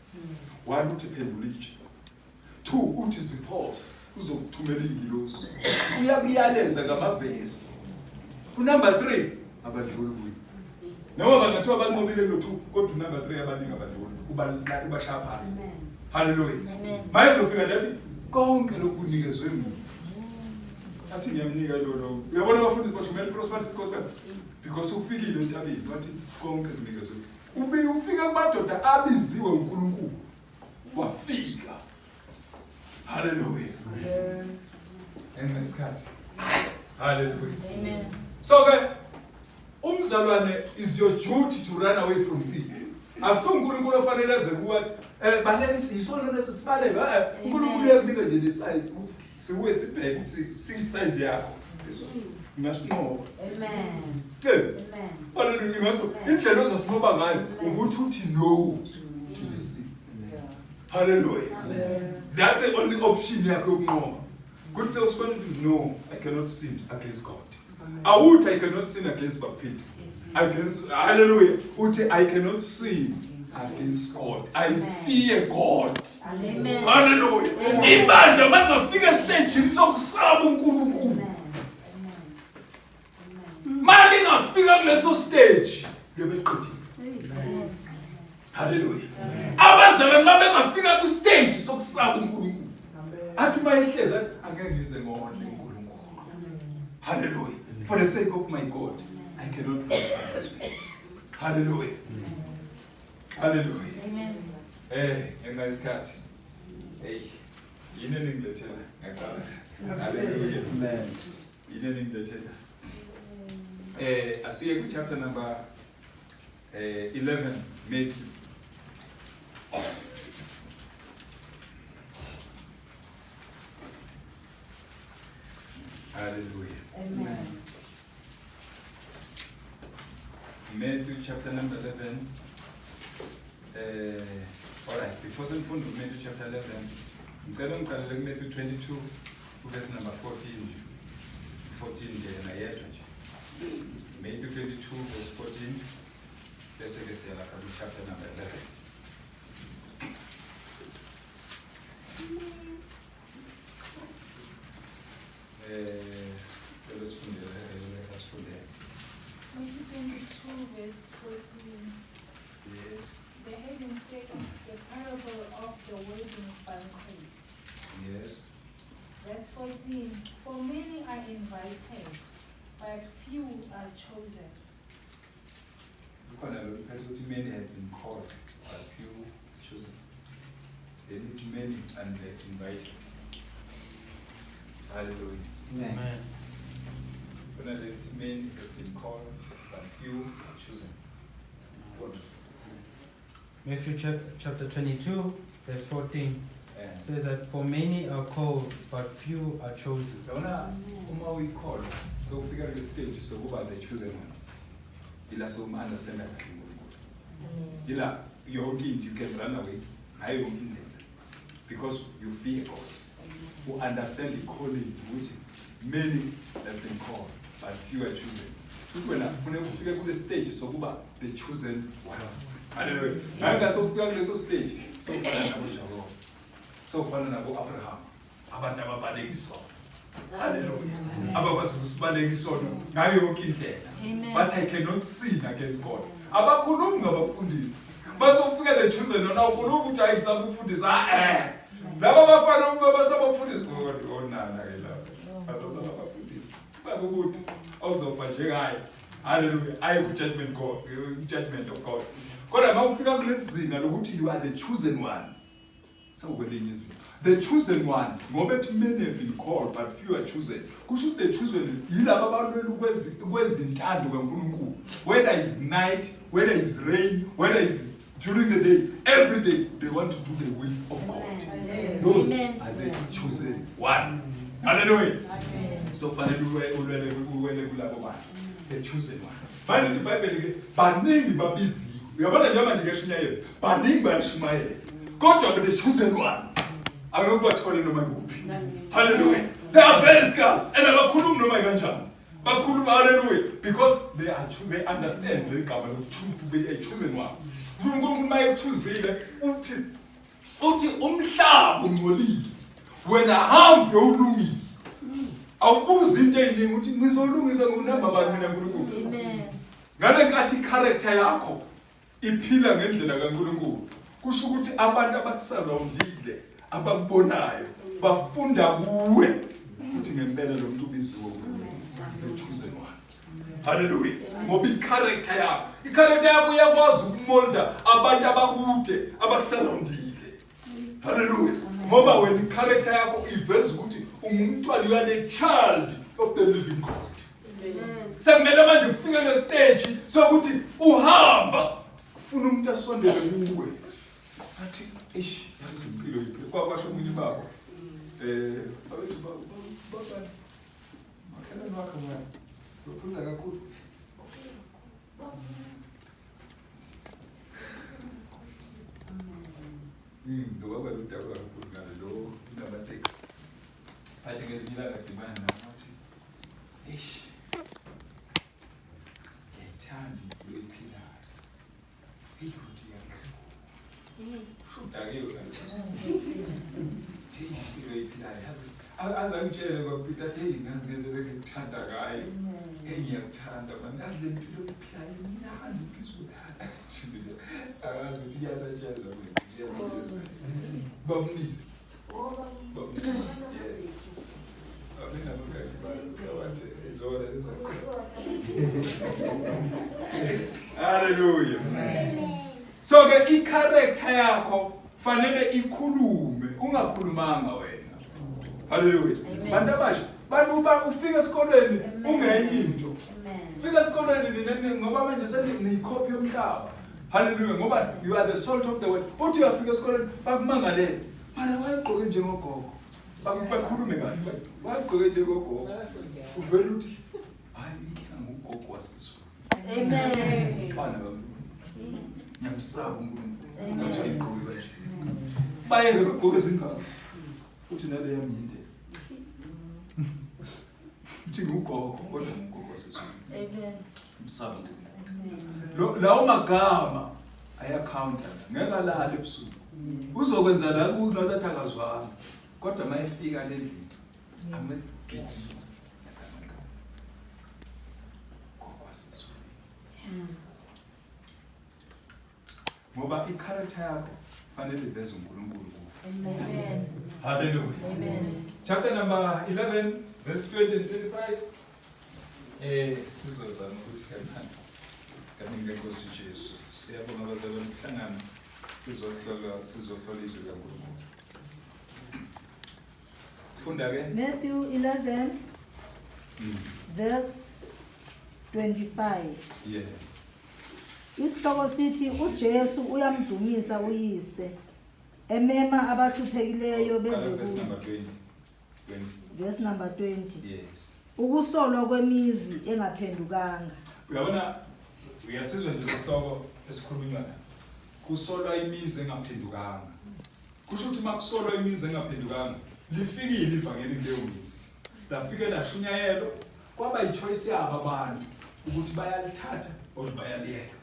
1 uthi phendula nje. 2 uthi zipause uzokuthumela ingilosi. Uyakuyaleza ngamavesi. Number 3 abadluli kuyi. Noma bangathiwa banqobile lo 2 kodwa number 3 abaningi abadluli kubaluleka ubashaya phansi. Hallelujah. Amen. Mayizofika nje athi konke lokunikezwe mina. Athi ngiyamnika lo. Uyabona abafundisi bashumela prosperity gospel because ufikile entabeni wathi konke kunikezwe. Ube ufika kumadoda abiziwe uNkulunkulu. Wafika. Hallelujah. Amen. Isikhathi. Hallelujah. Amen. So umzalwane is your duty to run away from sin. Akuso uNkulunkulu ofanele eze kuwathi balekisi isona lesisibaleka uNkulunkulu uyakunika nje le size siwe sibheke ukuthi size yakho. Ngiyasho. Amen. Amen. Amen. Hallelujah. Ngiyasho indlela ozosinqoba ngayo ukuthi uthi no to the sin. Hallelujah. That's the only option yakho yokunqoba. Good self to no, I cannot sin against God. I cannot sin against Bapit. Against hallelujah. I cannot sin against God. I fear God. Amen. Hallelujah. Amen. Ibandla bazofika stage sokusaba uNkulunkulu. Mali ngafika kuleso stage lebeqedile. Hallelujah. Abazalwane mabengafika ku stage sokusaba uNkulunkulu. Athi mayehleza angeke ngize ngone uNkulunkulu. Hallelujah. For the sake of my God, I cannot pray. Hallelujah. Hallelujah. Amen. Engayisikhathi. Hey, yini ningilethela ngaqala. Hallelujah. Amen. Yini ningilethela. Asiye ku chapter number 11, Matthew. Hallelujah. Amen. Matthew chapter number 11. Alright, before sendifunda Matthew chapter 11, ngicela ngiqalele ku Matthew 22, verse number 14. 14 nje nayedwa nje. Matthew 22 verse 14. Bese ke siya lapha ku chapter number 11. Matthew 22 verse 14. Yes, The heading states the parable of the wedding banquet. yes. Verse 14. For many are invited, but few are chosen. Kukhona lo phela ukuthi many have been called, but few chosen. Then it's many and invited. Hallelujah. Amen. Kukhona lo ukuthi many have been called, but few are chosen. What? Matthew chapter 22, verse 14 And says that for many are called, but few are chosen. Yabona uma uyicall so ufika kule stage sokuba the chosen one. Ila so understand kahle uNkulunkulu. Ila yonke into you can run away. Hayi yonke indlela. Because you fear God. You understand the calling which many have been called, but few are chosen. Futhi wena ufuna ukufika kule stage sokuba the chosen one. Hallelujah. Ngaka so ufika kuleso stage so ufana nabo Jacob. So ufana nabo Abraham. Abantu ababaleka isono. Hallelujah. Abakwazi ukusibaleka isono ngayo yonke indlela. Amen. But I cannot sin against God. Abakhulumi ngabafundisi. Basofika the chosen nona ukhuluma ukuthi ayisaba ukufundisa. Laba bafana ukuba basabafundisi onana ke lapha. Basasala abafundisi. Sakukuthi awuzofa njengaye. Hallelujah. Ayi ku judgment God, judgment of God. Kodwa mawufika kulezinga lokuthi you are the chosen one. Sawukwelinye izinto. The chosen one, ngoba ethi many have been called but few are chosen. Kusho ukuthi the chosen yilabo abalwela ukwenza intando kaNkulunkulu. Whether it's night, whether it's rain, whether it's during the day, every day they want to do the will of God. Those Amen. are the chosen one. Hallelujah. Amen. So fanele uwele kulabo bantu. The chosen one. Manje iBhayibheli ke baningi babiziwe. Uyabona nje manje ngeshunyayelo. Baningi bayashumayela. Kodwa the chosen one. Akubathole noma kuphi. Hallelujah. They are very scarce and abakhulumi noma kanjani. Bakhuluma hallelujah because they understand the igama lokuthi be a chosen one. uNkulunkulu mayechuzile uthi umhlaba ungcolile. Wena hambe ulungise. Awubuzi into eyiningi uthi ngizolungisa ngonamba bani mina uNkulunkulu. Amen. Ngale nkathi character yakho iphila ngendlela kaNkulunkulu. Kusho ukuthi abantu abakusurroundile abakubonayo bafunda kuwe ukuthi ngempela lo muntu ubiziwe is the chosen one. Hallelujah. Ngoba i-character yakho iyakwazi ukumolda abantu abakude abakusurroundile. Hallelujah. Ngoba wena i-character yakho iveza ukuthi ungumntwana, you are the child of the living God. Sekumele manje ufike le stage sokuthi uhamba ufuna umuntu asondele kuwe. Athi eish yazi impilo yiphi kwasho umuntu babo babethi baba makhala wakho manje uphuza kakhulu ngoba lutaba kakhulu ngalo inabatext athi ngelila kadibana nathi eish ngiyithanda impilo ephilayo. Hey, ukuthi azangitshele kwaPeter hey ngazi ngendlela engithanda ngayo. Hey ngiyakuthanda man. Ngazi le mpilo ephilayo imnandi phezulu. Akazi ukuthi iyasatshela wena. Iyasatshela. Babnisi. Babnisi. Mina lokho bathi izona izona. Hallelujah. So ke i-character yakho fanele ikhulume, ungakhulumanga wena. Hallelujah. Bantu abasha, bantu ufika esikoleni ungenye into. Ufika esikoleni nini ngoba manje seniyikhophi yomhlaba. Hallelujah. Ngoba you are the salt of the world. Uthi uyafika esikoleni bakumangalele. Mara wayegqoke njengogogo. Bakhulume kahle. Wayegqoke njengogogo. Uvela uthi hayi inkinga ngogogo wasizwe. Amen. Bana bami. Ngiyamsaba uNkulunkulu. Ngizogqoka kanje. Bayeke begqoke izingalo. Uthi nale yami yinde. Uthi ngugogo kodwa ngugogo wasizwe. Amen. Ngiyamsaba uNkulunkulu. Lawo magama ayacounta. Ngeke alale ebusuku. Uzokwenza la kungasathakazwanga. Kodwa mayefika lendlu amegidi ngoba i-character yakho fanele iveze uNkulunkulu. Amen. Hallelujah. Amen. Chapter number 11 verse 20 and 25. Sizozama ukuthi kaningi lenkosi uJesu. Siyabonga abazalwane mhlangano sizohlola izwi kaNkulunkulu. Funda ke Matthew 11 verse 25. yes. Isihloko sithi uJesu uyamdumisa uyise emema abahluphekileyo beze Verse kuye. number 20. Verse number 20. Yes. Ukusolwa kwemizi engaphendukanga. Uyabona uyasizwa nje isihloko esikhulunywa la. Kusolwa imizi engaphendukanga. Kusho ukuthi makusolwa imizi engaphendukanga, lifikile ivangeli kuleyo mizi. Lafike lashunyayelo kwaba yichoice yabo abantu ukuthi bayalithatha or bayaliyeka.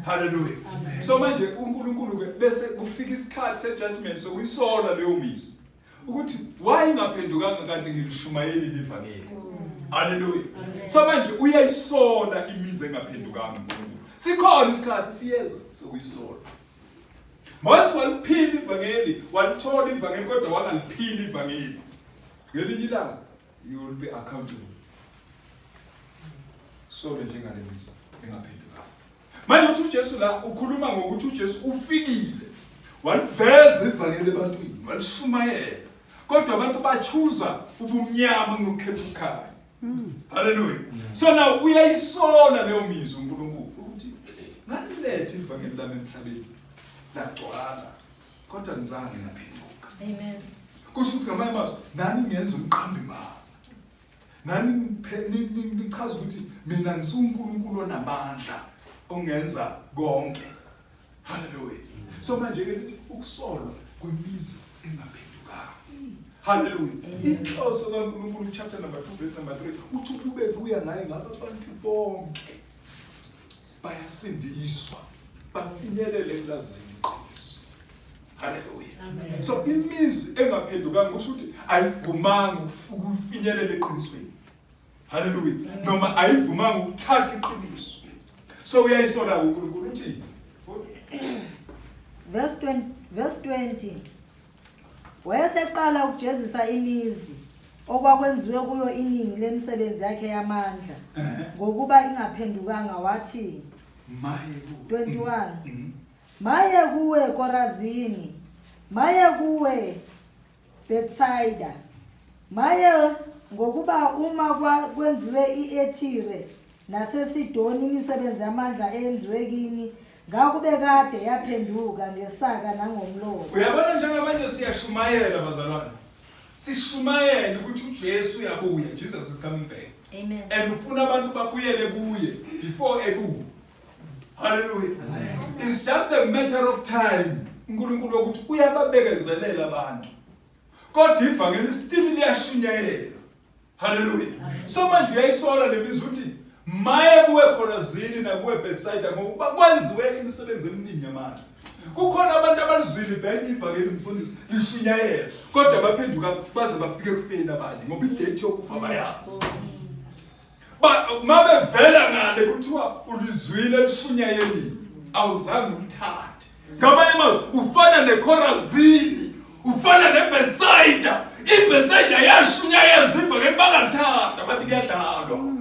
Hallelujah. So manje uNkulunkulu ke bese kufika isikhathi sejudgment sokuyisola leyo mizi. Ukuthi why ingaphendukanga kanti ngilishumayeli livangeli. Hallelujah. So manje uyayisola imizi engaphendukanga uNkulunkulu. Sikhona isikhathi siyeza sokuyisola. Mase waliphila ivangeli, walithola ivangeli kodwa wangaliphila ivangeli. Ngelinye ilanga you will be accountable. So njengale mizi engaphendukanga. Manje uthi uJesu la ukhuluma ngokuthi uJesu ufikile. Waliveza ivangeli ebantwini, walishumayela. Kodwa abantu bachuza ubumnyama ngokukhetha ukhaya. Hallelujah. So now uyayisola leyo mizi uNkulunkulu ukuthi ngalilethe ivangeli lami emhlabeni. Lagcwala. Kodwa ngizange ngaphenduka. Amen. Kusho ukuthi ngamanye amazwi nani ngiyenza umqambi mama. Nani nichaza ukuthi mina ngisuNkulunkulu onamandla ongenza konke. Hallelujah. So manje ke lithi ukusolwa kwemizi engaphendukanga. Hallelujah. Inhloso kaNkulunkulu chapter number 2 verse number 3 uthi kube kuya ngaye ngaba abantu bonke bayasindiswa bafinyelele ekulazini iqiniso. Hallelujah. Amen. So imizi engaphendukanga kusho ukuthi ayivumanga ukufinyelela eqinisweni. Hallelujah. Noma ayivumanga ukuthatha iqiniso. So uyayisola uNkulunkulu uthi Verse 20. Wayeseqala ukujezisa imizi okwakwenziwe kuyo iningi lemisebenzi yakhe yamandla ngokuba ingaphendukanga wathi maye 21. Maye kuwe Korazini, maye kuwe Bethsaida, maye ngokuba uma kwenziwe iEtire naseSidoni imisebenzi yamandla eyenziwe kini ngakube kade yaphenduka ngesaka nangomlomo. Uyabona njengamanje siyashumayela bazalwane. Sishumayela ukuthi uJesu uyabuya. Jesus is coming back. Amen. And ufuna abantu babuyele kuye before ebuya. Hallelujah. Amen. It's just a matter of time. uNkulunkulu ukuthi uyababekezelela abantu. Kodwa ivangeli still liyashunyayela. Hallelujah. So manje uyayisola lemizi uthi maye kuwe Korazini nakuwe Bethsaida ngoba kwenziwe imisebenzi eminingi yamandla. Kukhona abantu abalizwile ibhayibheli ivangeli umfundisi lishunyayela kodwa baphenduka baze bafike kufeni abanye ngoba idate yokufa bayazi. Mabe vela ngale kuthiwa ulizwile lishunyayelile awuzange ulithathe. Ngamanye amazwi ufana neKhorazini, ufana neBethsaida. IBethsaida yashunyayezwa ivangeli bangalithatha bathi kuyadlalwa.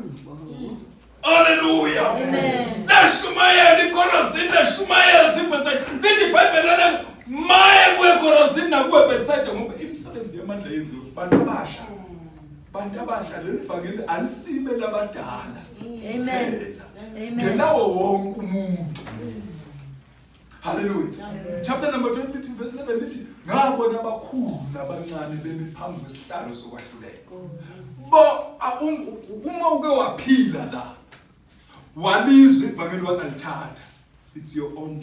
Hallelujah. Amen. Nashumayela iKhorazini, nashumayezwa iBethsaida. Lithi iBhayibheli lana maye kweKhorazini nakuweBethsaida ngoba imisebenzi yamandla yenziwe kufanele abasha. Bantu abasha leli vangeli alisibe labadala. Amen. Amen. Ngenawo wonke umuntu. Hallelujah. Chapter number 20 verse 11 lithi ngabona abakhulu nabancane bemi phambi kwesihlalo sokwahluleka. Uma uke waphila la walizwa ivangeli wangalithatha. It's your own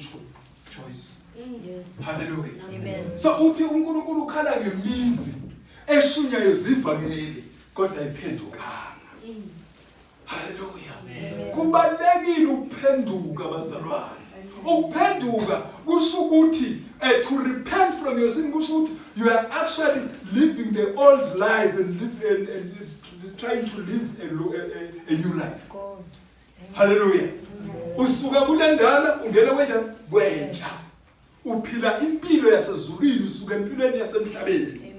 choice. Yes. Hallelujah. Amen. So uthi uNkulunkulu ukhala ngemizi eshunyayezwa ivangeli kodwa ayiphendukanga. Hallelujah. Kubalekile ukuphenduka bazalwane. Ukuphenduka kusho ukuthi to repent from your sin kusho ukuthi you are actually living the old life and trying to live a new life. Hallelujah. Usuka kulendala ungena kwenja. Uphila impilo yasezulwini usuka empilweni yasemhlabeni.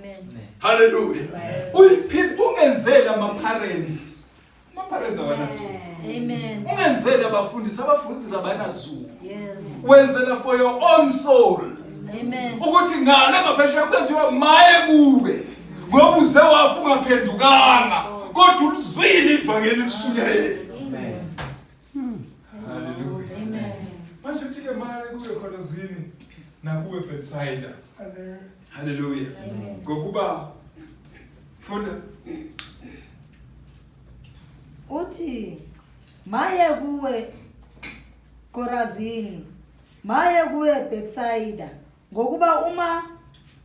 Hallelujah. Ungenzela ama-parents. Ama-parents abanazo. Amen. Ungenzela abafundisi abanazo. Yes. Wenzela for your own soul. Amen. Ukuthi ngale ngaphesheya kuthiwa maye kuwe. Ngoba uze wafa ungaphendukanga. Kodwa ulizwile ivangeli lishunyayela. Amen. Hallelujah. Amen. Manje uthi ke maye kuwe Khorazini nakuwe Bethsaida. Amen. Hallelujah. Ngokuba funda uthi maye kuwe Khorazini, maye kuwe Bethsaida, ngokuba uma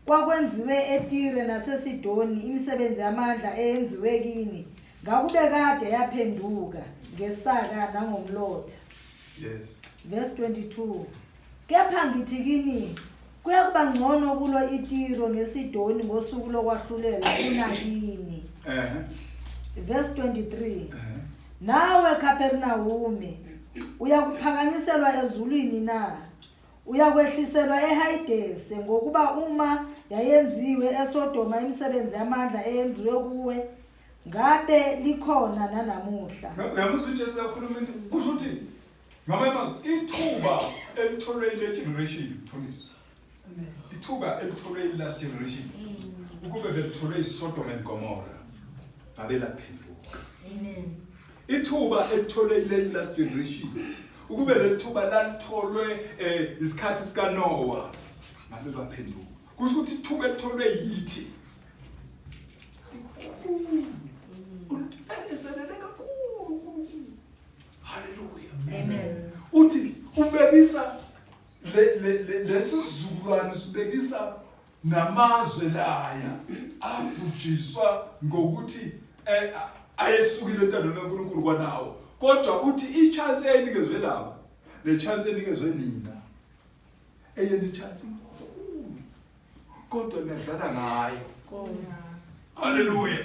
kwakwenziwe eTire naseSidoni imisebenzi yamandla eyenziwe kini, ngakube kade yaphenduka ngesaka nangomlotha. Yes. Verse 22. Kepha ngithi kini, kuyakuba ngcono kulo iTiro neSidoni ngosuku lokwahlulela kunakini. Verse 23. Nawe Kapernaume, uyakuphakanyiselwa ezulwini na? Uyakwehliselwa eHadesi, ngokuba uma yayenziwe eSodoma imisebenzi yamandla eyenziwe kuwe, ngabe likhona nanamuhla. Uyamuzwa uJesu ukhuluma kusho ukuthi ngamanye amazwi ithuba elitholwe ile generation Thomas. Ithuba elitholwe ile last generation. Ukube belitholwe iSodom and Gomorrah babela phenduka. Amen. Ithuba elitholwe ile last generation. Ukube lethuba lalitholwe isikhathi sika Noah babe baphenduka. Kusho ukuthi ithuba elitholwe yithi. Hallelujah. Amen. Uthi ubekisa lesizulwane sibekisa namazwe laya abhujiswa ngokuthi ayesukile entandweni kaNkulunkulu kwanawo. Kodwa uthi ichance eyinikezwe laba, le chance enikezwe nina. Eyeni chance inkulu. Kodwa niyadlala ngayo. Hallelujah.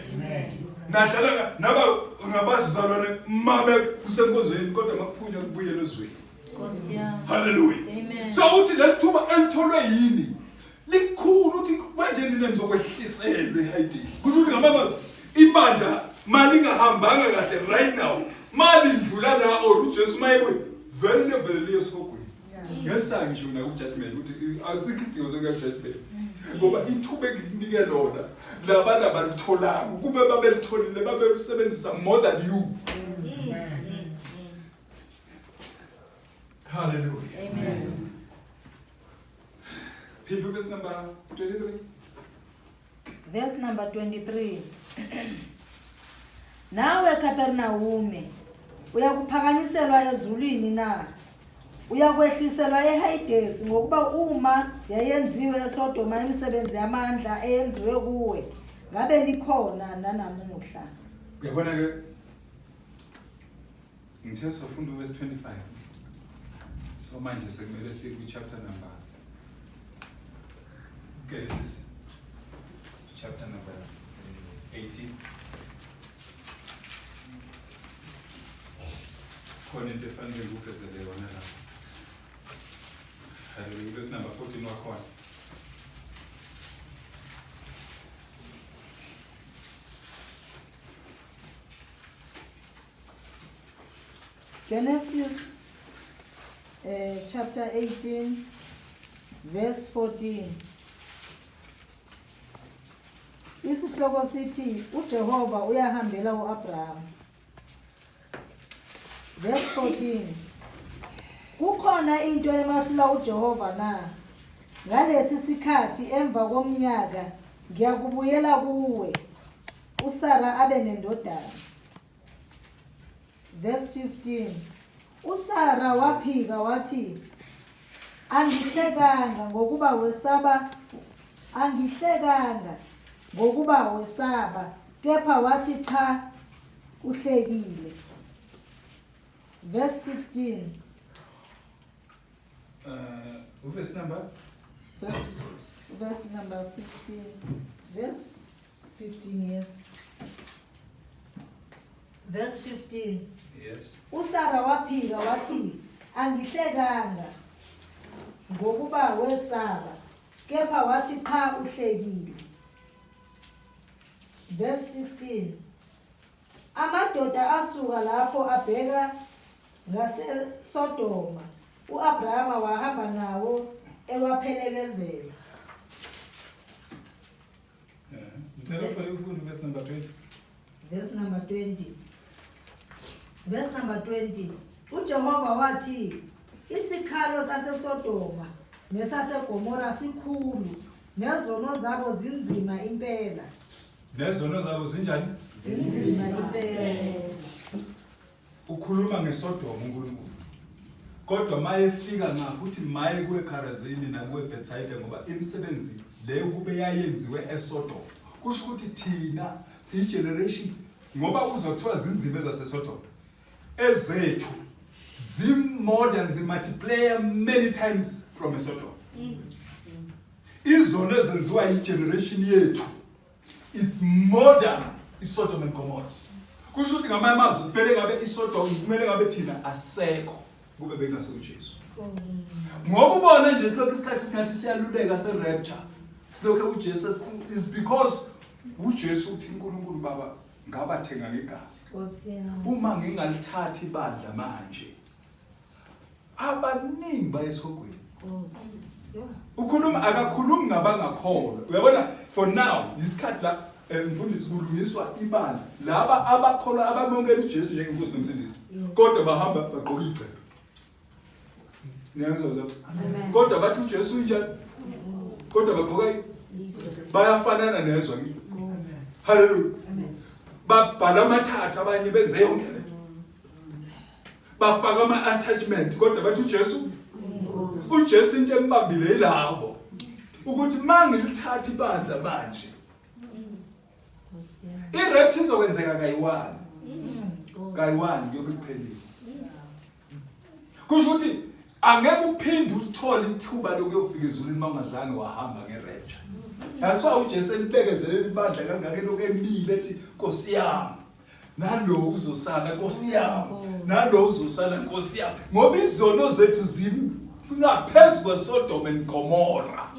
Nadlala naba ngabazizalwane mabe kusenkonzweni kodwa makuphunya kubuyele ezweni. Hallelujah. Amen. So uthi lethuba elitholwe yini likhulu uthi manje nina nizokwehliselwe eHadesi. Kusho ukuthi ngamama ibandla mali ngahambanga kahle right now. Mali ndlula la uJesu mayekwe vele liyesogweni. Ngesanga ngisho na kujudgment ukuthi asikho isidingo sokuya judgment. Ngoba ithuba enginike lona labantu abalitholanga kube babelitholile babelisebenzisa more than you. Hallelujah. Amen. People, verse number 23. Verse number 23. Nawe Kapernaume, uyakuphakanyiselwa ezulwini na? Uyakwehliselwa eHadesi, ngokuba uma yayenziwe eSodoma imisebenzi yamandla eyenziwe kuwe, ngabe likhona nanamuhla. Uyabona ke ngithe sifunda verse 25. So manje sekumele siku chapter number Okay, this is chapter number 18. Khona into efanele ngikuvezele yona lapha. Hallelujah. Verse number 14 wakhona. Genesis chapter 18, verse 14. Isihloko sithi uJehova uyahambela uAbraham. Verse 14. Kukhona into emahlula uJehova na? Ngalesi sikhathi emva komnyaka ngiyakubuyela kuwe. uSara abe nendodana. Verse 15. uSara waphika wathi angihlekanga ngokuba wesaba kepha wathi cha uhlekile. Verse 16. Verse number? Verse number 15. Verse 15, yes. Verse 15. Yes. uSara waphika wathi angihlekanga ngokuba wesaba kepha wathi cha uhlekile. Verse 16. Amadoda asuka lapho abheka ngaseSodoma uAbrahama wahamba nawo ewaphelebezela. Verse number 20. Verse number 20. Verse number 20. uJehova wathi isikhalo saseSodoma nesaseGomora sikhulu nezono zabo zinzima impela. Nezono zabo zinjani? Zinzima impela. Ukhuluma ngeSodoma uNkulunkulu. Kodwa mayefika ngapha uthi maye kueKharazini nakueBethsaida ngoba imisebenzi leyo kube yayenziwe eSodoma. Kusho ukuthi thina si generation ngoba uzothiwa zinzima ezaseSodoma. Ezethu zimodern zimultiply many times from eSodoma. Izono ezenziwa igeneration yethu it's modern iSodom and Gomorrah. Kusho ukuthi ngamanye amazwi kumele ngabe iSodom kumele ngabe thina asekho kube bengaso uJesu. Ngoba ubona nje silokho isikhathi siyaluleka serapture. Silokho uJesu is because uJesu uthi uNkulunkulu Baba ngabathenga ngegazi. Uma ngingalithathi ibandla manje abaningi bayesogweni. Ukhuluma akakhulumi ngabangakholwa. Uyabona for now isikhathi la mfundisi kulungiswa ibandla laba abakholwa abamongela uJesu njengenkosi nomsindisi. Kodwa bahamba bagqoka icebo. Niyazwa kodwa bathi uJesu unjani? Kodwa bagqoka bayafanana nezwa. Hallelujah. Babhala amathatha abanye benze yonke le. Bafaka ama-attachment kodwa bathi uJesu uJesu into embambile yilabo ukuthi mangilithatha ibandla manje irapture izokwenzeka kayi-1 kuyobe kuphelile. Kusho ukuthi angeke uphinde uthole ithuba lokuyofika ezulwini mangazange wahamba ngerapture. That's why uJesu elibekezelela ibandla kangaka lokho emile ethi Nkosi yami nalo uzosala Nkosi yami nalo uzosala Nkosi yami ngoba izono zethu zingaphezulu kweSodom and Gomorrah.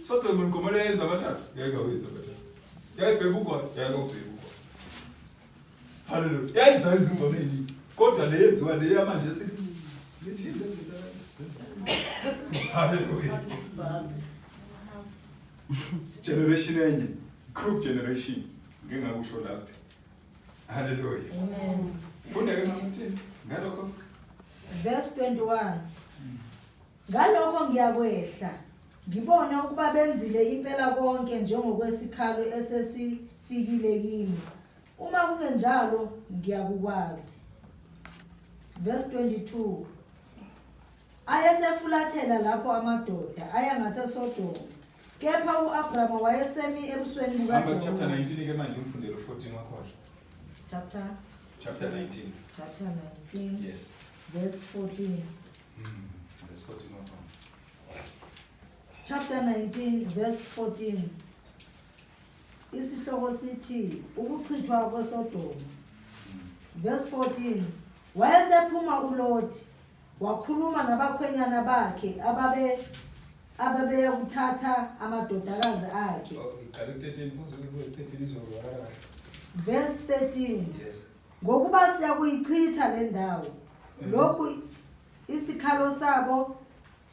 Sodom and Gomorrah yenza abathathu yayika wenza abathathu yayibheka uGod yayika ubheka uGod. Hallelujah. Yayizenza izono eziningi kodwa le yenziwa le yamanje lithi lezinto. Hallelujah. Generation enye, group generation. Ngingakusho last. Hallelujah. Amen. Funda ke manje ngalokho. Verse 21. Ngalokho ngiyakwehla. Ngibona ukuba benzile impela konke njengokwesikhalo esesifikile kimi. Uma kungenjalo ngiyakukwazi. Verse 22. Ayesefulathela lapho amadoda aya ngaseSodoma. Kepha uAbraham wayesemi ebusweni bukaJehova. Chapter 19 ke manje umfundelo 14 wakhona. Chapter 19. Chapter 19. Yes. Verse 14. Verse 14 wakhona. chapter 19 verse 14. Isihloko sithi ukuchithwa kweSodoma. Verse 14. Wayesephuma uLoti wakhuluma nabakhwenyana bakhe ababeya kuthatha amadodakazi akhe. Verse 13. Ngokuba siya kuyichitha le ndawo. Lokhu isikhalo sabo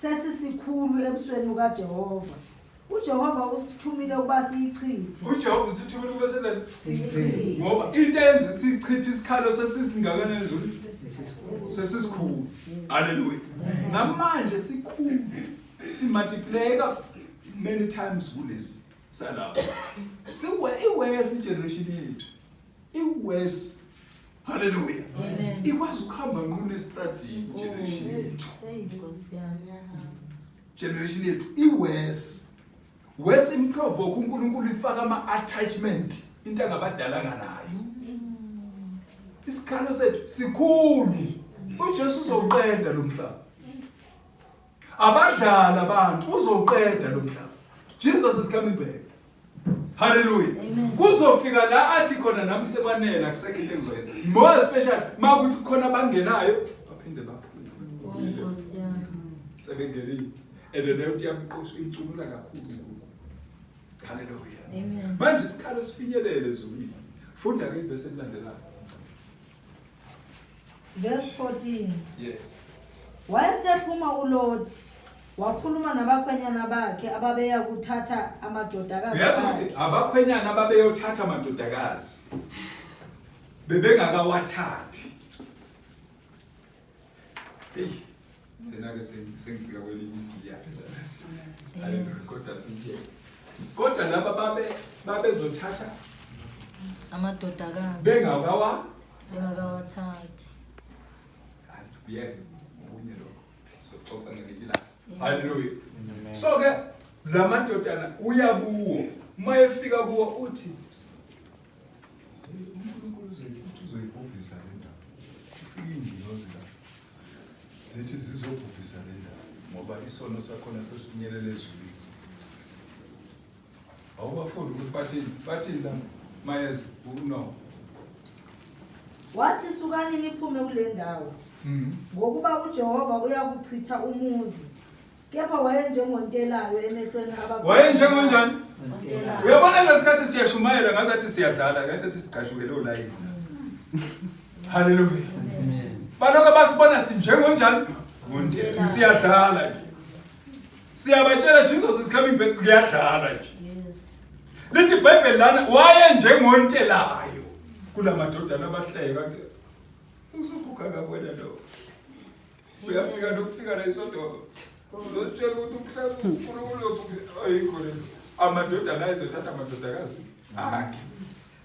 sesisikhulu ebusweni kaJehova. uJehova usithumile ukuba siyichithe. uJehova usithumile ukuba senze Siyichithe. ngoba into eyenza sichithe isikhalo sesisingakanani ezulu sesisikhulu. Hallelujah. Namanje sikhulu simultiplyeka many times kulesi salapha. Iwesi generation yethu. Iwesi. Hallelujah. Amen. Ikwazi ukuhamba ngqo nestrategy generation yethu. Generation yethu iwesi. Wesi improvoke uNkulunkulu ifaka ama-attachment into engabadalanga nayo. Isikhalo sethu sikhulu. uJesu uzowuqeda lo mhlaba. Abadala abantu uzowuqeda lo mhlaba. Jesus is coming back. Hallelujah. Kuzofika la athi khona nami sekwanela kusekho into engizoyenza. More especially makuthi khona bangenayo baphinde baphule. Sebengelile. And then uthi yamqosha incunula kakhulu. Hallelujah. Amen. Manje isikhalo sifinyelele ezulwini. Funda ke ivesi elandelayo. Verse 14. Yes. Wayesephuma uLoti wakhuluma nabakhwenyana bakhe ababeya kuthatha amadodakazi Uyasuthi abakhwenyana babeyothatha amadodakazi bebengakawathathi. Hey, lena ke sengifika kwelinye igiya. Hallelujah. Kodwa sinje. Kodwa laba babezothatha Amadodakazi bengakawathathi. bengakawathathi. Hallelujah. So ke la madodana uya kuwo mayefika kuwo uthi uNkulunkulu uzoyibhubhisa le ndawo. Ufike ingilozi la. Zithi zizobhubhisa le ndawo ngoba isono sakhona sesifinyelele ezulwini. Awubafundi ukuthi bathi la mayezi no. wathi sukani niphume kule ndawo ngokuba uJehova uyakuchitha umuzi kepha wayenjengontelayo emehlweni abakhulu. Wayenjengonjani? Uyabona lesikhathi siyashumayela ngazathi siyadlala ngathi siqashukele olayini. Hallelujah. Amen. Baloke basibona sinjengonjani? Ngontela. Siyadlala nje. Siyabatshela Jesus is coming back kuyadlala nje. Yes. Lithi iBhayibheli lana wayenjengontelayo kulamadodana abahleka kanti usukuka kabona lo. Uyafika nokufika la isodwa. Losela ukuthi umhlaba uNkulunkulu ayikho le. Amadodana ayezothatha amadodakazi akhe.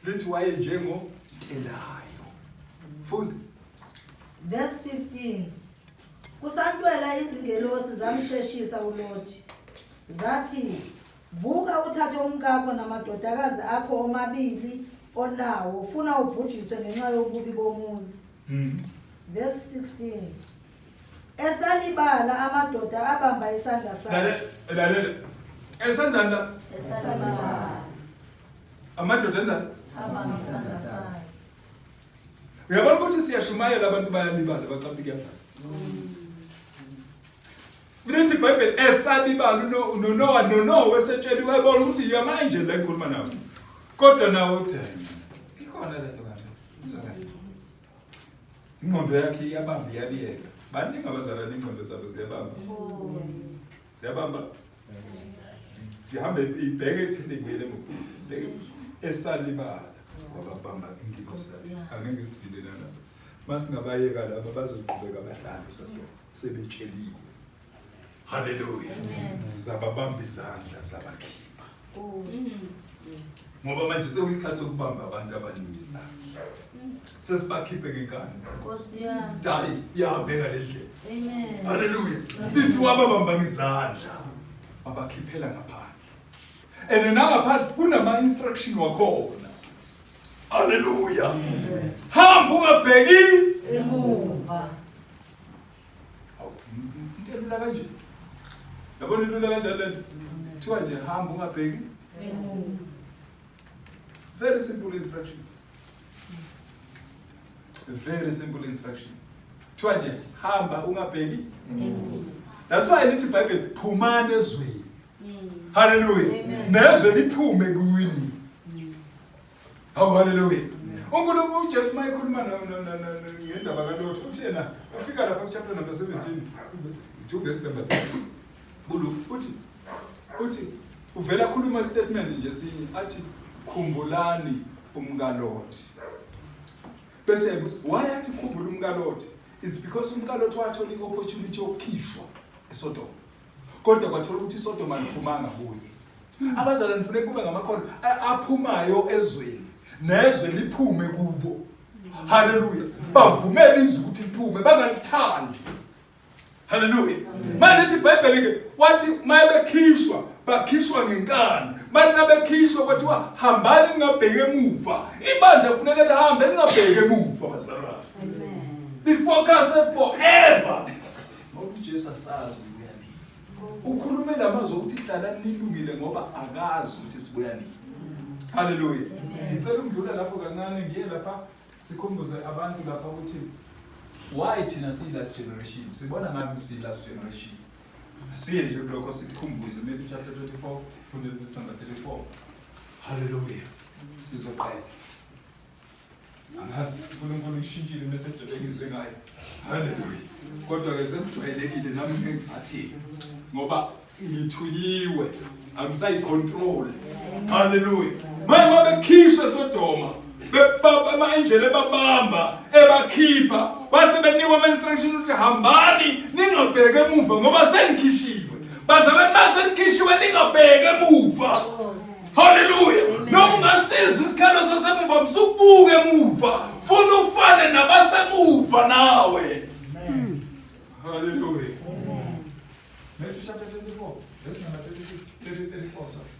Lithi wayenjengontelayo. Funda. Verse 15. Kusantwela izingelosi zamsheshisa uLoti. Zathi, "Vuka uthathe umkakho namadodakazi akho omabili onawo, ufuna ubhujiswe ngenxa yobubi bomuzi." Verse 16. Esalibala amadoda abamba isandla sakhe. Lalela. Esenzani la? Esalibala Amadoda enzani? abamba isandla sakhe. Uyabona ukuthi siyashumayela abantu bayalibala bacaphi kuyapha. Lithi iBhayibheli esalibala noNoah wesetsheli wayebona ukuthi yamanje la ikhuluma nawo. Kodwa nawo uthi ikhona lento kahle. Ingqondo yakhe iyabamba iyabiyeka. Baningi abazalwane ingqondo zabo ziyabamba. Siyabamba. Sihambe ibheke iphinde ngene ngobheke esalibala kwababamba ingilosi. Angeke sidilelana. Masingabayeka laba bazoqhubeka bahlale sonke sebetsheliwe. Hallelujah. Zababamba izandla zabakhipha. Ngoba manje sekuyisikhathi sokubamba abantu abaningi izandla. Sesibakhiphe ngenkani. Nkosi yami. Hayi, iyabheka le ndlela. Amen. Hallelujah. Lithi wababamba ngizandla. Abakhiphela ngaphandle. And nangaphandle kunama instruction wakhona. Hallelujah. Hamba ungabheki Emuva. into elula kanje. Yabona ilula kanjani lento? kuthiwa nje hamba ungabheki. Very simple instruction. Very simple instruction. Kuthiwa nje hamba ungabheki. That's why lithi iBhayibheli phumani ezweni. Hallelujah. Nezwe liphume kuwini. Oh hallelujah. uNkulunkulu uJesu mayikhuluma ngendaba kaLothi uthi yena ufika lapha kuchapter number 17 2 verse number 3. Uthi uvela khuluma statement nje sinye athi khumbulani umkaLothi. Bese yakuthi why athi khumbula umkaLothi? It's because umkaLothi wathola iopportunity yokukhishwa eSodom. Kodwa kwathola ukuthi iSodom aliphumanga kuye. Abazalwane kufanele kube ngamakhono aphumayo ezweni. Nezwe liphume kubo. Hallelujah. Bavumela izwi ukuthi liphume bangalithandi. Hallelujah. Manje iBhayibheli ke wathi mayebekhishwa bakhishwa ngenkani. Manje bekhishwa kwathiwa hambani ningabheke emuva. Ibandla kufanele lihambe lingabheke emuva bazalwane. Be focused forever. Jesu asazi ukuyani. Ukhulume namazwi ukuthi hlala nilungile ngoba akazi ukuthi sibuya nini. Hallelujah. Ngicela ukudlula lapho kancane ngiye lapha sikhumbuze abantu lapha ukuthi why thina si last generation. Sibona ngami si last generation. Siye nje lokho sikhumbuze Matthew chapter 24 from verse number 34. Hallelujah. Sizoqala. Angazi uNkulunkulu ushintshile message engizwe ngayo. Hallelujah. Kodwa ke sekujwayelekile nami ngisathi ngoba ngithuyiwe akusayicontrol. Hallelujah. Manje bekhishwa eSodoma bebaba ama-angel ebabamba ebakhipha base benikwa ama-instruction ukuthi hambani ningabheke emuva ngoba sengikhishiwe. Base bemasengikhishiwe ningabheke emuva. Hallelujah. Noma ungasizwa isikhalo sasemuva msukubuke emuva. Funa ufane nabasemuva nawe. Hallelujah. Matthew chapter 24 verse number 34 sorry.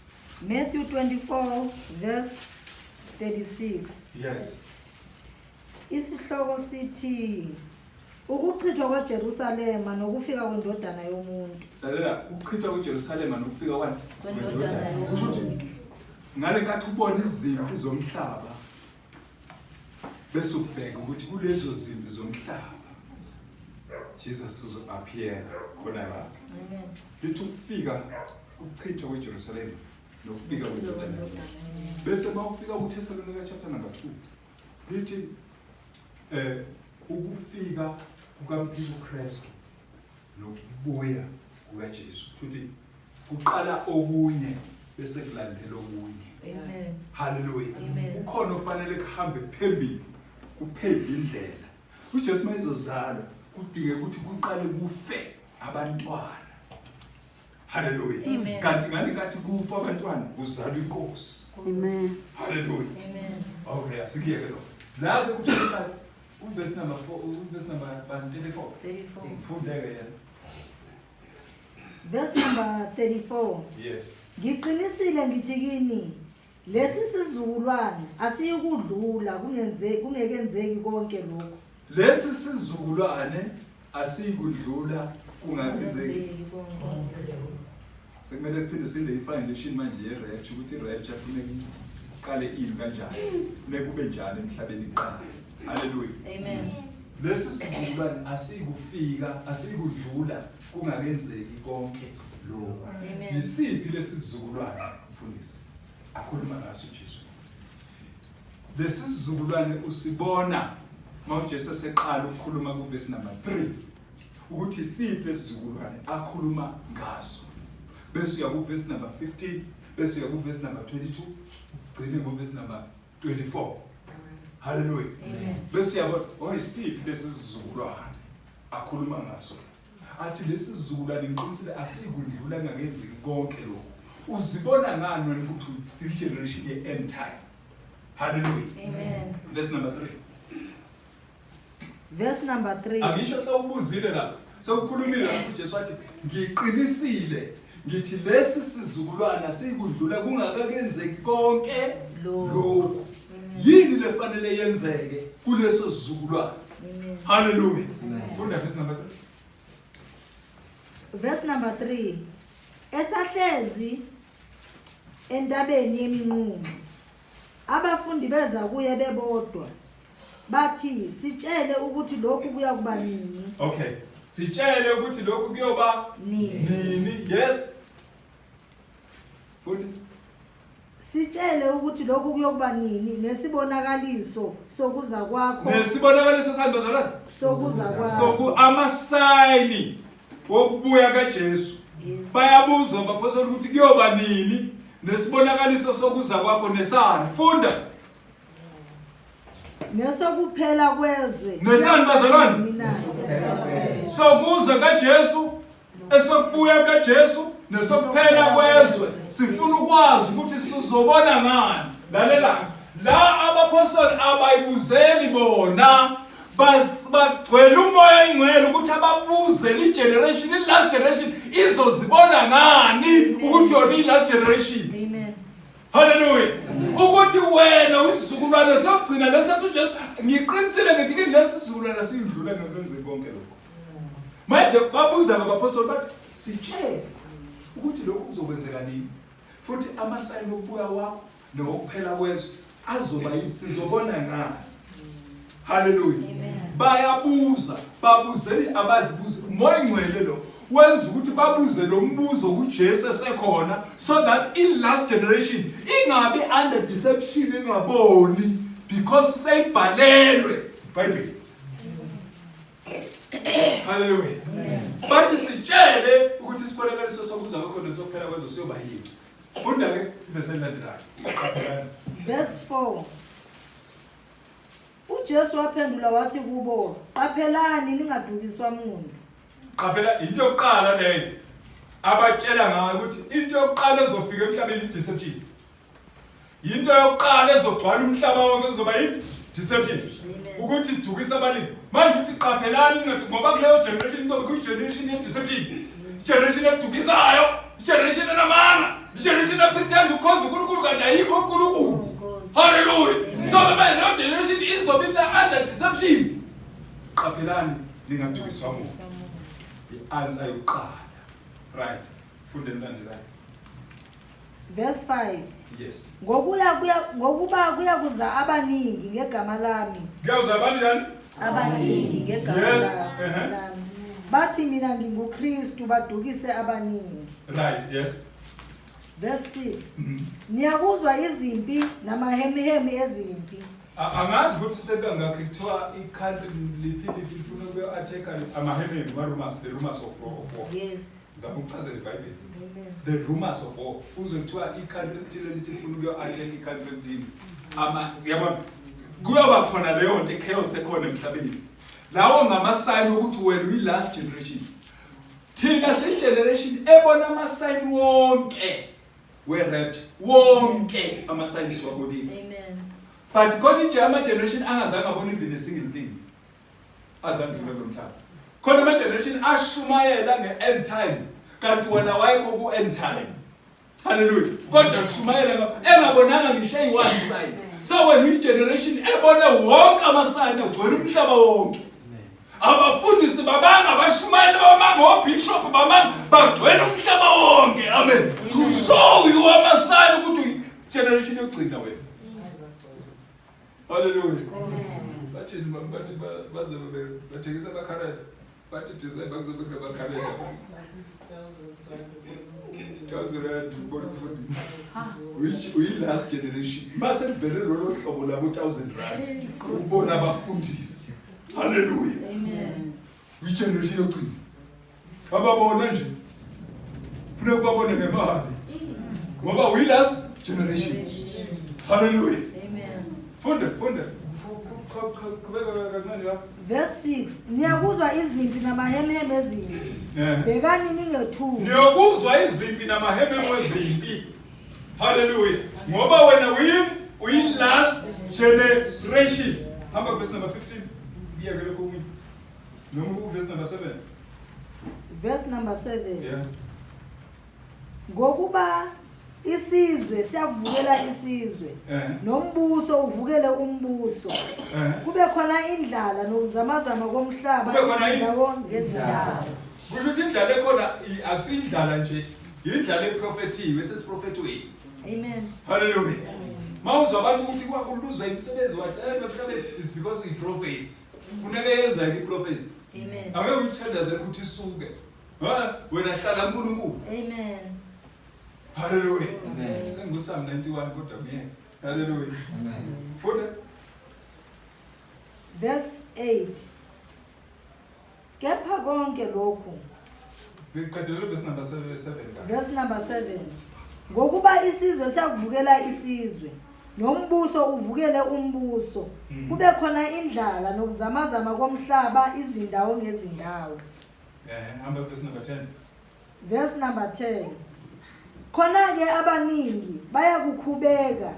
Matthew 24 verse 36. Yes. Isihloko sithi ukuchithwa kwaJerusalema nokufika kwendodana yomuntu. Lalela ukuchithwa kweJerusalema nokufika kwendodana yomuntu. Ngale nkathi ubona izimpi zomhlaba bese ubheka ukuthi kulezo zimpi zomhlaba Jesus uzo-appear khona la. Amen. Lithi ukufika ukuchithwa kweJerusalema nokufika kwendodana yomuntu. Bese mawufika kuThesalonika chapter number 2 lithi ukufika kukaMpilo Kristu nokubuya kukaJesu futhi kuqala okunye bese kulandela okunye. Amen. Hallelujah. Amen. Ukhona ofanele kuhambe phambili kupheve indlela. uJesu mayizozala kudinge ukuthi kuqale kufe abantwana. Hallelujah. Amen. Kanti ngani kathi kufa abantwana kuzalwa inkosi. Amen. Hallelujah. Amen. Okay, asikiyeke lo. La ke kuthi verse number 4, verse number 34. 34. Mfunde ke yena. Verse number 34. Yes. Ngiqinisile ngithi kini lesi sizukulwane asiyikudlula kungekenzeki konke lokho. Lesi sizukulwane asikudlula kungakenzeki. Sekumele siphinde sinde i-foundation manje ye-rapture ukuthi i-rapture kufanele iqale ini kanjani. Kufanele kube njani emhlabeni kuqala. Hallelujah. Amen. Lesi sizukulwane asikufika asikudlula kungakenzeki konke lokho. Amen. Yisiphi lesi sizukulwane mfundisi? Akhuluma ngaso Jesu. Lesi sizukulwane usibona mawuJesu seqala ukukhuluma kuverse number 3 ukuthi siphi lesizukulwane akhuluma ngaso. Bese uya kuverse number 15, bese uya kuverse number 22, ugcine kuverse number 24. Hallelujah. Amen. Bese uyabona oyisiphi lesizukulwane akhuluma ngaso. Athi lesi sizukulwane ngiqinisile asikudlula ngakenzeki konke lokho. Uzibona ngani wena ukuthi generation ye end time? Hallelujah. Amen. Verse number 3. Verse number 3. Angisho sawubuzile la. Sawukhulumile la uJesu wathi ngiqinisile ngithi lesi sizukulwana asikudlula kungakenzeki konke lokho. Yini lefanele yenzeke kuleso sizukulwana? Amen. Hallelujah. Funda verse number 3. Verse number 3. Esahlezi entabeni yeminqumo. Abafundi beza kuye bebodwa. Bathi sitshele ukuthi lokhu kuya kuba nini. Okay. Sitshele ukuthi lokhu kuyoba nini. Yes. Fundi. Sitshele ukuthi lokhu kuyokuba nini nesibonakaliso sokuza kwakho. Nesibonakaliso sambazalana. Sokuza kwakho. Soku amasayini wokubuya kaJesu. Bayabuza abapostoli ukuthi kuyoba nini nesibonakaliso sokuza kwakho nesani. Funda. Nesokuphela kwezwe. Nesani bazalwane? Sokuza kaJesu, esokubuya kaJesu, nesokuphela kwezwe. Sifuna ukwazi ukuthi sizobona ngani. Lalela. La abapostoli abayibuzeli bona bagcwele umoya ingcwele ukuthi ababuze li generation, i last generation izozibona ngani ukuthi yona i last generation. Amen. Hallelujah. Ukuthi wena uyisizukulwane sokugcina lesathi uJesu ngiqinisile ngithi lesi sizukulwane siyidlula ngakwenze konke lokho. Manje babuza abapostoli bathi sitshele ukuthi lokhu kuzokwenzeka nini. Futhi amasayini okubuya wakho nokuphela kwezwe azoba yini sizobona ngani. Hallelujah. Bayabuza, babuzeli abazibuza. Umoya ingcwele lo wenza ukuthi babuze lo mbuzo kuJesu esekhona so that in last generation ingabi under deception ingaboni because sayibhalelwe iBhayibheli. Hallelujah. Bathi sitshele ukuthi isibonakaliso sokuza kwakho nesokuphela kwezwe siyoba yini. Funda ke verse 9. Verse 4. uJesu waphendula wathi kubo, qaphelani ningadukiswa umuntu. Qaphela into yokuqala leyo abatshela ngayo ukuthi into yokuqala ezofika emhlabeni i-deception. Into yokuqala ezogcwala umhlaba wonke kuzoba i-deception. Ukuthi idukisa abalimi. Manje uthi qaphelani ningathi ngoba kuleyo generation izobe kuyi-generation ye-deception. Generation edukisayo, generation enamanga, generation epretend ukhoza uNkulunkulu kanti ayikho uNkulunkulu. Hallelujah. So the generation is under deception. Qaphelani ningadukiswa umuntu. Answer yokuqala. Right. Funda enlandelayo. Verse 5. Yes. Ngokuba kuyakuza abaningi ngegama lami. Kuyakuza abaningi? Abaningi ngegama Yes. lami. Bathi mina nginguKristu badukise abaningi. Right, yes. Verse 6. Niyakuzwa izimpi namahemihemi ezimpi. Angazi ukuthi sebengakho kuthiwa ikhandi liphinde lifuna ukuattack amahemihemi rumors, the rumors of war. Yes. Zakuchazela iBhayibheli. Amen. The rumors of war. Uzothiwa ikhandi lithile lifuna ukuattack ikhandi lethini. Yabona kuyoba khona leyo nto chaos ekhona emhlabeni. Lawo ngama-sign ukuthi wena uyi-last generation. Thina siyi-generation ebona ama-sign wonke we-rapture. Wonke ama-sign siwabonile. Amen. But khona nje ama-generation angazange abone even a single thing. Azange kulelo mhlaba. Khona ama-generation ashumayela nge-end time. Kanti wena wayekho ku-end time. Hallelujah. Kodwa ashumayela engabonanga ngisho eyi-one sign. So when uyi-generation ebone wonke ama-sign agcwele umhlaba wonke. Abafundisi babanga bashumayela babanga obishop babanga bagcwele umhlaba wonke. Amen. To show you ama-sign ukuthi generation yokugcina wena. Hallelujah. Bathi baze bathengisa bakharela. Bathi design bakuzobe bakharela. Which last generation mase livele lolo hlobo labo 1000 rand ubona abafundisi. Hallelujah. Amen. Which generation yokugcina ababona nje funeka babone ngemali ngoba we last generation. Hallelujah. Amen. Funda Verse 6. Niyakuzwa izimpi namahemihemi ezimpi. Bekani ningethuki. Niyakuzwa izimpi namahemihemi ezimpi. Hallelujah. Ngoba wena uyi-last generation. Hamba verse number 15. Biya ke lokho kunye. Noma verse number 7. Verse number 7. Yeah. Ngokuba isizwe siyakuvukela isizwe. Nombuso uvukele umbuso. Kube khona indlala nokuzamazama komhlaba ndawo ngezindaba. Kusho ukuthi indlala ekhona akusiyindlala nje, indlala eprofethiwe esesiprofethiwe. Amen. Hallelujah. Mawuzwa abantu ukuthi kwakuluzwa imisebenzi wathi mhlawumbe is because we prophecy. Funeka yenza iprofesi. Amen. Ake uyithandazele ukuthi isuke. Wena hlala uNkulunkulu. Amen. Hallelujah. SenguSam 91 kodwa kuye. Hallelujah. Amen. Funda. Verse 8. Kepha konke lokhu. Ngiqedele verse number 7. Verse number 7. Ngokuba isizwe siyakuvukela isizwe, nombuso uvukele umbuso, kube khona indlala nokuzamazama komhlaba izindawo ngezindawo. Hamba verse number 10. Verse number 10. Khona ke abaningi bayakukhubeka,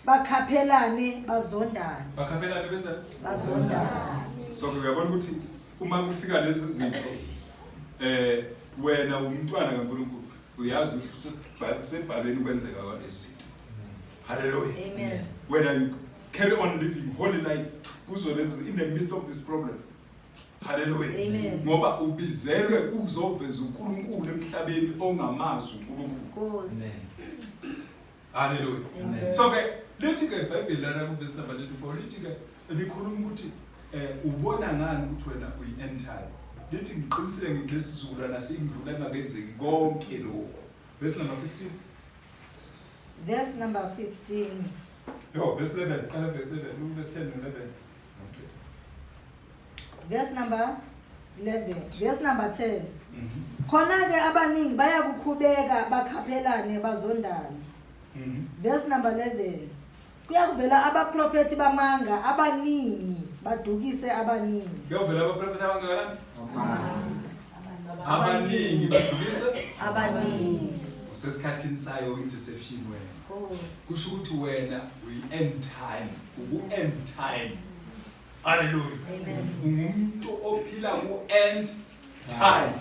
bakhaphelane, bazondane. Bakhaphelane benza Bazondane. so uyabona ukuthi uma kufika lezi zinto wena umntwana kaNkulunkulu uyazi ukuthi kusebhaleni kwenzeka kwalezi zinto. Hallelujah. Amen. When you carry on living holy life kuzolezi in the midst of this problem. Hallelujah. Amen. Ngoba ubizelwe ukuzoveza uNkulunkulu emhlabeni ongamazi uNkulunkulu. Nkosi. Hallelujah. Amen. So ke lithi ke iBhayibheli lana ku verse number 24 lithi ke likhuluma ukuthi ubona ngani ukuthi wena uyi-end time. Lithi ngiqinisile ngiqisizulana singidlula engakenzeki konke lokho. Verse number 15. Verse number 15. Yo, verse 11. Qala verse 11, verse 10 and 11. Okay. Verse number 11. Verse number 10. Khona ke abaningi bayakukhubeka, bakhaphelane, bazondane. Verse number 11. Kuyakuvela abaprofeti bamanga abaningi badukise abaningi. Kuyavela abaprofeti abangaka? Abaningi badukise Abaningi. usesikhathini sayo interception wena. Nkosi. Kusho ukuthi wena uyi-end time, uku-end time. Hallelujah. Amen. Ungumuntu ophila ku-end time.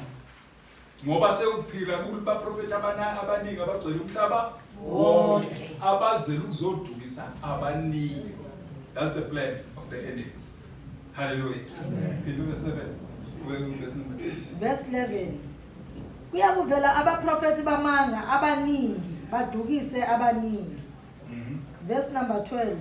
Ngoba sekuphila kubaprofeti abaningi abagcwele umhlaba wonke abazela ukuzodukisa abaningi. That's the plan of the enemy. Hallelujah. Amen. Verse 11. Verse 11. Kuyakuvela abaprofeti bamanga abaningi badukise abaningi. Verse number 12.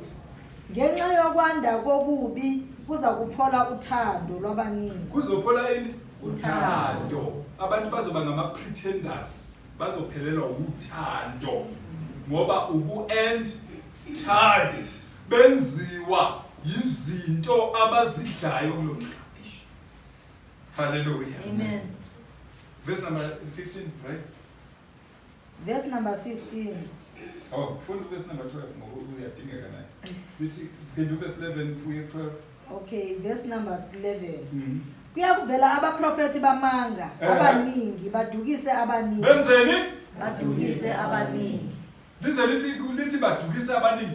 Ngenxa yokwanda kokubi kuza kuphola uthando lwabaningi. Kuzophola ini? Uthando. Abantu bazoba ngama-pretenders. Bazophelelwa uthando. Ngoba uku-end time benziwa yizinto abazidlayo kulo mhlaba. Hallelujah. Amen. Verse number 15, right? Verse number 15. Oh, full verse number 12. Uyadingeka naye. Lithi phenduka verse 11 kuye 12. Okay, verse number 11. Kuyakuvela abaprofeti bamanga abaningi badukise abaningi. Benzeni? Badukise abaningi. Lithi badukise abaningi.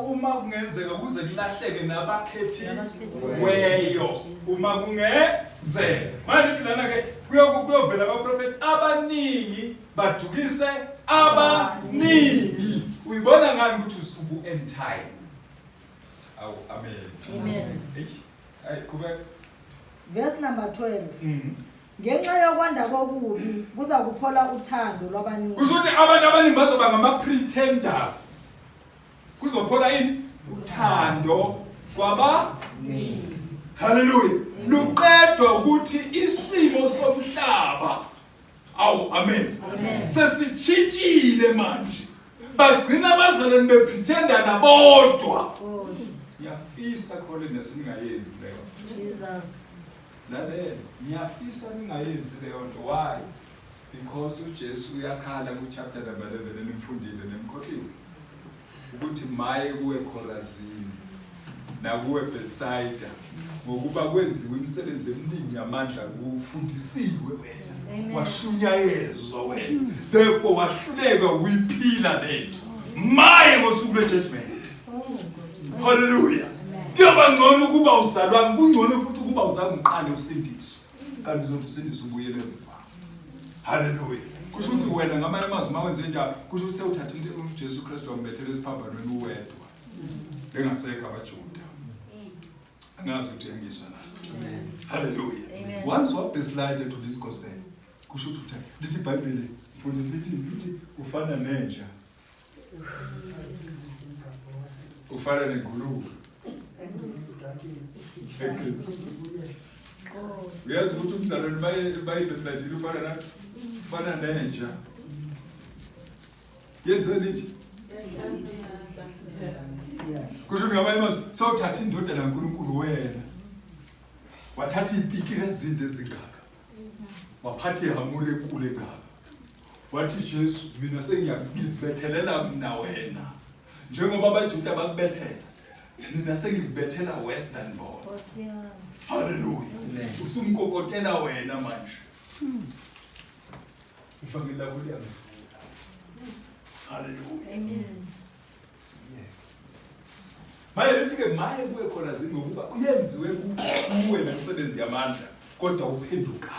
Uma kungenzeka kuze kulahleke nabakhethiweyo. Uma kungenzeka. Manje lithi lana ke kuyovela abaprofeti abaningi badukise abaningi. Uyibona ngani ukuthi usuku end time? Awu amen. Amen. Hayi kubeka. Verse number 12. Ngenxa yokwanda kokubi kuza kuphola uthando lwabaningi. Kusho ukuthi abantu abaningi bazoba ngama-pretenders. Kuzophola ini? Uthando kwabaningi. Hallelujah. Luqedwa ukuthi isimo somhlaba. Awu amen. Amen. Sesitshintshile manje. Bagcina bazalwane bepretenda nabodwa. Ngiyafisa khona nesingayenzi leyo. Jesus. Lalela, ngiyafisa ningayenzi leyo nto. Why? Because uJesu uyakhala ku chapter number 11 enimfundile nemkhothini. Ukuthi maye kuwe Khorazini nakuwe Bethsaida ngokuba kwenziwe imisebenzi eminingi yamandla kufundisiwe wena. Washunyayezwa wena. Therefore wahluleka ukuyiphila lento. Maye ngosuku lwe-judgment. Hallelujah. Kuyoba ngcono ukuba uzalwa, kungcono futhi ukuba uzalwa uqale usindiswe. Kanti uzothi usindiswe ubuyele emva. Hallelujah. Kusho ukuthi wena ngamanye amazwi mawenze njalo, kusho ukuthi sewuthathile uJesu Kristu wambethela esiphambanweni uwedwa. Bengasekho abaJuda. Angazi ukuthi uyangizwa na. Amen. Hallelujah. Amen. Once what is lighted to this gospel, kusho ukuthi lithi iBhayibheli mfundisi lithi ufana nenja Ufana nengulube. Uyazi ukuthi umzalwane bayibheslatile ufana nenja. Yenzeni nje? Kusho ngamanye amazwi sawuthatha indodana kaNkulunkulu wena. Wathatha impiki lezinde ezingaka. Waphatha ihamule enkulu engaka. Wathi Jesu mina sengiyakuzibethelela mina wena. Njengoba abaJuda bakubethela. Mina sengikubethela Western Board. Hallelujah. Usumkokotela wena manje. Ufangela kuya. Hallelujah. Amen. Maye lithi ke maye kuwe khona zingokuba kuyenziwe kuwe nomsebenzi yamandla kodwa uphendukanga.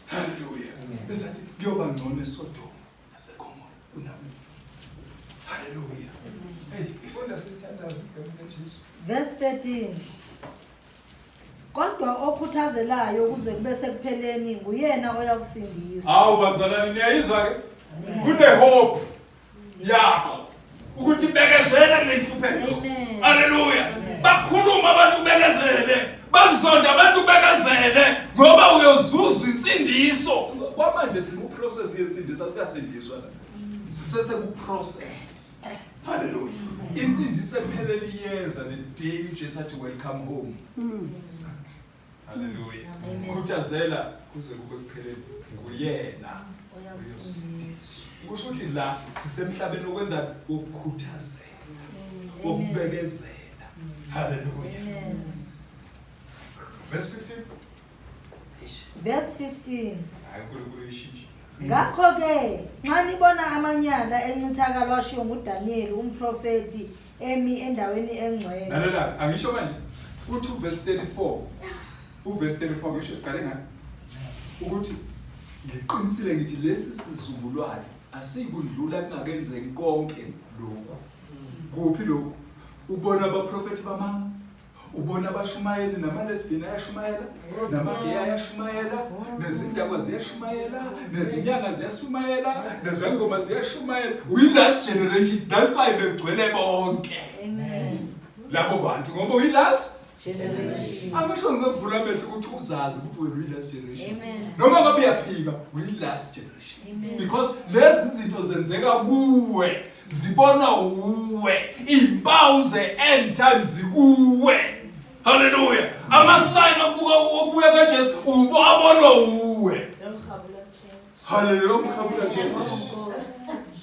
Hallelujah. Besathi kuyoba ngcono eSodoma naseGomora kunami. Hallelujah. Hey, ufunda sithandaza igama kaJesu. Verse 13. Kodwa okhuthazelayo ukuze kube sekupheleni nguyena oyakusindiswa. Hawu bazalwane niyayizwa ke? Kune hope yakho ukuthi bekezela nenhlupheko. Hallelujah. Bakhuluma abantu bekezele, bakuzonda abantu bekezele ngoba uyozuza insindiso. Kwamanje siku process yensindiso asikasindiswa la. Sisese ku process. Hallelujah. Insindiso ephelele iyeza the day uJesu athi welcome home. Hallelujah. Khuthazela kuze kube kuphelele nguyena uyosindiswa. Kusho ukuthi la sisemhlabeni okwenza ukukhuthazela, ukubekezela. Hallelujah. Verse 15. Verse 15. Hayi kulo ishishi. Ngakho-ke nxa nibona amanyala encithakalo ashiwo nguDaniel umprofeti emi endaweni engcwele. Lalela, angisho manje uthi verse 34. Verse 34 ngisho siqale ngayo. Ukuthi ngiqinisile ngithi lesi sizukulwane asikudlula kungakenzeki konke lokho. Kuphi lokho? Ubona abaprofeti bamanga, ubona abashumayeli namalesbini ayashumayela, namageya ayashumayela, nezindaba ziyashumayela, nezinyanga ziyashumayela, nezangoma ziyashumayela. We last generation, that's why begcwele bonke. Amen. Labo bantu ngoba we last generation. Angisho ngokuvula amehlo ukuthi uzazi ukuthi wena we last generation. Amen. Noma ngabe uyaphika we last generation. Amen. Because lezi zinto zenzeka kuwe, zibona uwe, impawu ze-end times zikuwe. Hallelujah. Ama-sign okubuya kaJesu ubabona uwe. Hallelujah. Umkhabula Jesu.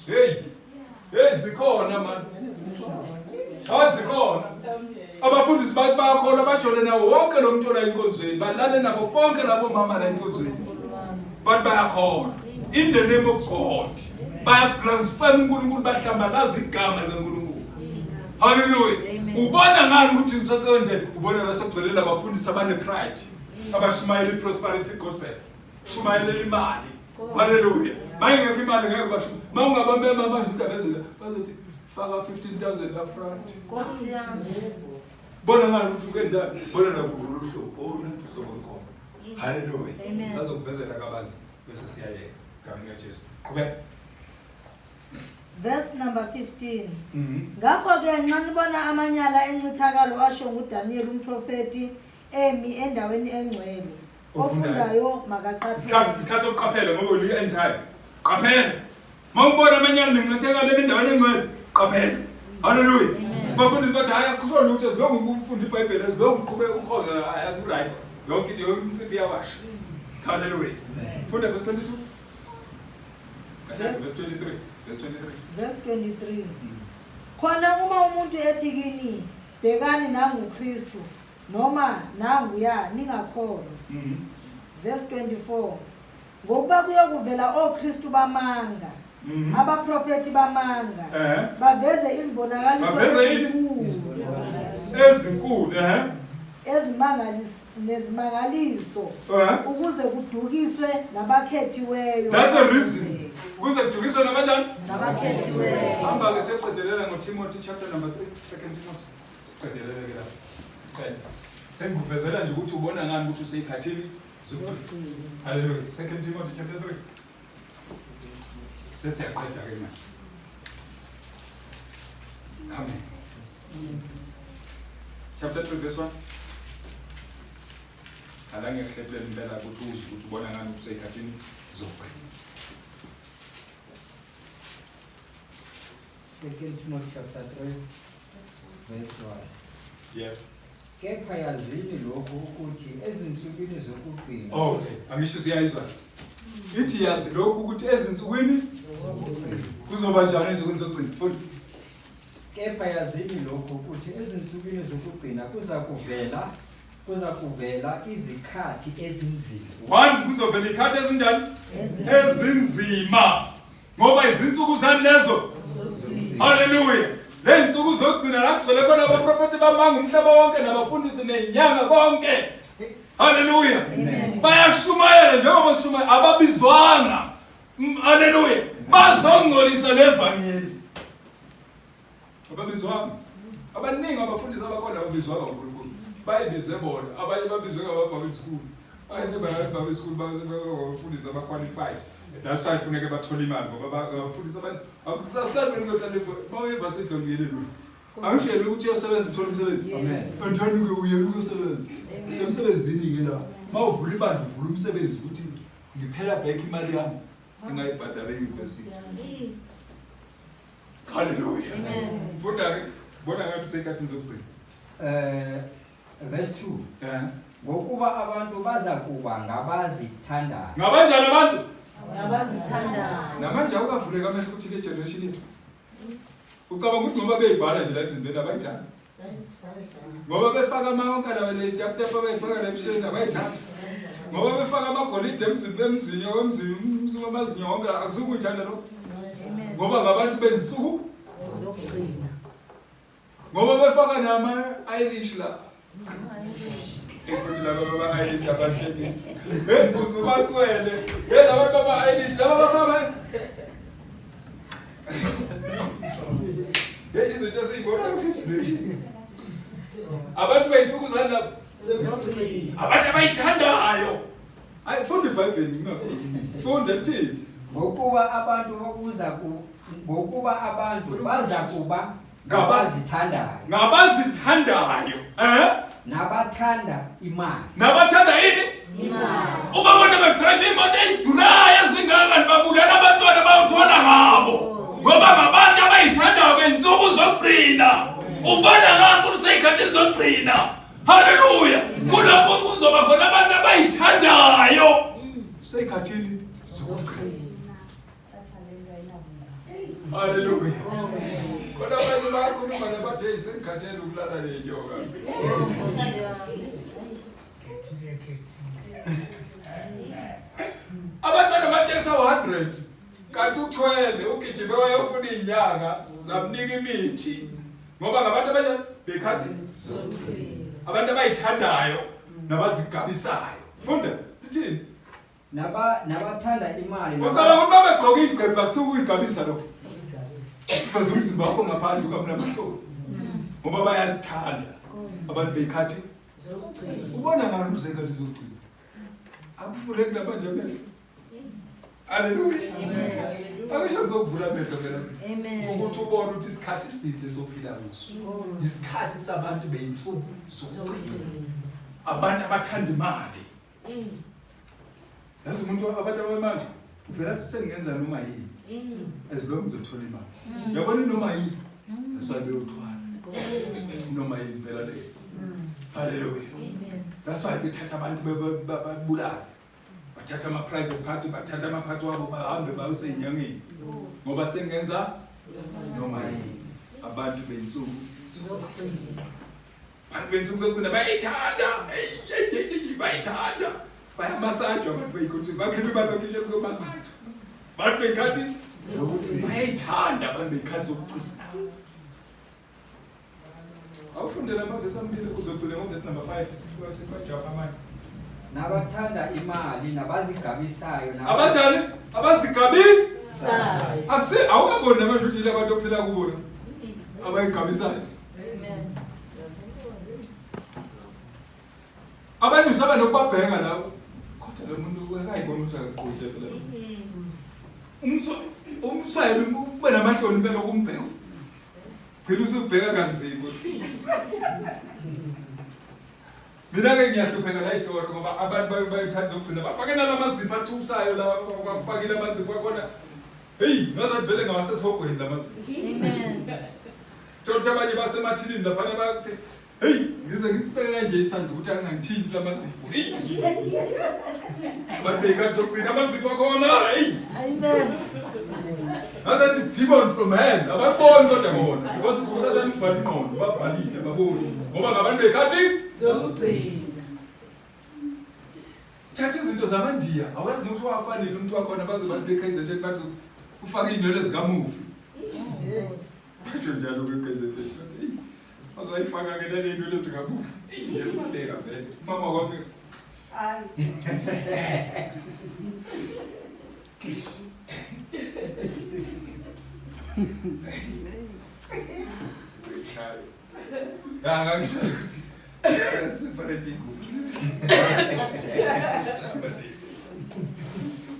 Hey zikhona man. Zikhona. Abafundisi bakhona bajole nawo wonke lo muntu ola enkonzweni, balale nabo bonke labo mama la enkonzweni. But bayakhona in the name of God. Bayablaspheme uNkulunkulu bahlambalaza igama likaNkulunkulu. Hallelujah. Ubona ngani ukuthi usekonde ubona lasegcwele abafundisi abane pride. Abashumayela prosperity gospel. Shumayela imali. Hallelujah. Mayengekho imali ngeke basho. Mawungabamema manje utabezela bazothi faka 15,000 up front. Nkosi yami. Bona ngani ukuthi ukenda bona nakulusho bona sokonkomo. Hallelujah. Sazokuvezela kabazi bese siyayeka. Gama kaJesu. Qhubeka. Verse number 15. Ngakho-ke nxa nibona amanyala encithakalo asho nguDaniel umprofeti emi endaweni engcwele. Ofundayo makaqaphele. Isikhathi sokuqaphela ngoba uliya entire. Qaphela. Mawubona amanyala nencithakalo endaweni engcwele, qaphela. Hallelujah. Bafundisi bathi hayi kusho ukuthi zilonke ukufunda iBhayibheli zilonke uqhubeka ukhoza ayaku right. Yonke into insipho yawasha. Hallelujah. Funda verse 22. Verse 23. Verse 23. Khona uma umuntu ethi kini bhekani nanguKristu noma nanguya ningakholwa. Verse 24. Ngokuba kuyokuvela oKristu bamanga, abaprofeti bamanga, baveze izibonakaliso ezinkulu, nezimangaliso ukuze kudukiswe nabakhethiweyo. That's a reason. Ukuze kudukiswe nabanjani? Nabakhethiweyo. Hamba ke seqedelela ngoTimothy chapter number 3, 2 Timothy. Siqedelela ke lapha. Siqede. Sengikuvezela nje ukuthi ubona ngani ukuthi useyikhathini zokugcina. Hallelujah. 2 Timothy chapter 3. Sesiyaqeda ke manje. Amen. Chapter 12 verse 1. Alange kuhleplela impela ukuthi uzwe ukuthi ubona ngani useyikhathini zokugcina. 2 Timothy chapter 3 verse 1. Yes. Kepha yazini lokhu ukuthi ezinsukwini zokugcina. Okay, angisho siyayizwa. Ithi yazi lokhu ukuthi ezinsukwini kuzoba njani ezinsukwini zokugcina. Futhi Kepha yazini lokhu ukuthi ezinsukwini zokugcina kuza kuvela izikhathi ezinzima. one kuzovela ikhathi ezinjani? Ezinzima. Ngoba izinsuku zani lezo? Hallelujah. Ley'nsuku zokugcina la kugcwele khona abaprofethi bamanga umhlaba wonke nabafundisi nenyanga konke. Hallelujah. Bayashumayela njengoba bashumayela ababizwanga. Hallelujah. Bazongcolisa levangeli. Ababizwanga. Abaningi abafundisi abakhona ababizwanga uNkulunkulu. Bayibize bona, abanye babizwe ngababhali school. Abanye bayabhali school bafundisa abaqualified. That's why kufuneka bathola imali ngoba abafundisi abantu akusahlali ngohlale mawuyivasithi ngiyelelo. Angishele ukuthi uyosebenza uthola umsebenzi. Amen. Anthani uyosebenza. Usemsebenzini ke la. Mawuvula ibandla uvula umsebenzi ukuthi ngiphela back imali yami engayibhadala e-university. Hallelujah. Amen. Funda ke bona ngathi sekhathini zokugcina. Verse 2. Ngokuba abantu baza kuba ngabazithandayo. Ngabanjani abantu? Ngabazithandayo. Namanje awukavuleka amehlo ukuthi le generation yethu. Ucabanga ukuthi ngoba beyibhala nje la emzimbeni abayithanda. Ngoba befaka amankana wale taptapa bayifaka la ebusweni abayithanda. Ngoba befaka amagolide emzimbeni wemzini wamazinyo wonke akusukuyithanda lo. Ngoba ngabantu bezinsuku Zokugcina. ngoba befaka nama eyelash la. Ukuthi laba baba eyelash abahlekisi. Uzubaswele. Laba baba eyelash laba bafaka. Izinto siyibona. Abantu bayithuku zana abantu abayithandayo. Ayifunda iBhayibheli ngakho. Funda lithi Ngokuba abantu baza kuba ngabazithandayo. Ngabazithandayo. Nabathanda imali. Nabathanda yini? Imali. Ubabona bedrive imoto eyidurayo ezingaka babulala abantwana bayothola ngabo. Ngoba ngabantu abayithandayo bey'nsuku zokugcina. Ufana ngakho useyikhathini zokugcina. Hallelujah. Kulapho kuzoba khona abantu abayithandayo. Useyikhathini zokugcina. Hallelujah. Kodwa abantu bayakhuluma nabathi hey sengikhathele ukulala nenyoka. Abantwana bathekisa 100 kanti u12 ugijime wayofuna inyanga zamnika imithi ngoba ngabantu abanjani bekhathi abantu abayithandayo nabazigabisayo. Funda lithini? Nabathanda imali. Ucabanga ukuthi babegqoka igcebha kusukuyigabisa lokho. Because umzimba wakho ngaphandle ukamnamahloni. Ngoba bayazithanda abantu bekhathi zokugcina. Ubona ngani uzekhathi zokugcina? Akufuleki namanje phela. Hallelujah. Amen. Akusho ngizokuvula amehlo phela. Amen. Ukuthi ubone ukuthi isikhathi eside sophila kuso. Isikhathi sabantu beyinsuku zokugcina. Abantu abathanda imali. Yazi umuntu abantu abamanje uvela athi sengenza noma yini. As long as uthola imali. Yabona noma yini. That's why beyothwala. Noma yini phela le. Hallelujah. Amen. That's why bethatha abantu babulala. Bathatha ama private party, bathatha amaphathi wabo bahambe bayose enyangeni. Ngoba sengenza noma yini. Abantu beyinsuku zokugcina. Abantu beyinsuku zokugcina bayithanda. Bayithanda. Bayamasajwa abantu beyikhothi bakhipha imali bakhe ukumasajwa. Abantu beyikhathi bayayithanda abantu beyikhathi zokugcina. Awufundela amavesi amabili uzogcina ngomvesi number 5 sikwajapha manje. Nabathanda imali nabazigabisayo Abanjani? Abazigabisayo. Akuse awukaboni namanje ukuthi le abantu ophila kubona. Abayigabisayo. Amen. Abanye usaba nokubabheka lapho. Kodwa lo muntu akayibona ukuthi akaqonde phela. Umswayelo ube namahloni phela ukumbheka. Gcina usubheka kanzima. Mina-ke ngiyahlupheka la idoro ngoba abantu bayikhathi zokugcina bafake nalamazipho athusayo la bafakile amazipho akhona. Hey, ngazathi vele ngawasesihogweni lamazipho. Amen. Thothi abanye basemathilini laphana bathi, hey, ngize ngisibeke kanje isandla ukuthi angangithinti lamazipho. Hey. Abantu bayikhathi zokugcina amazipho akhona. Hey. Amen. Ngazathi demon from hell. Ababoni kodwa bona. Because uSathane ubhali ingqondo, babhalile baboni. Ngoba ngabantu bayikhathi thatha izinto zamandiya awazi nokuthi wafanele umuntu wakhona baze bantu beKZN bathi ufake inwele zikamufi basho njalo kweKZN bathi bazayifaka ke lale inwele zikamufi siyasabeka vele mama kwami ukuthi separate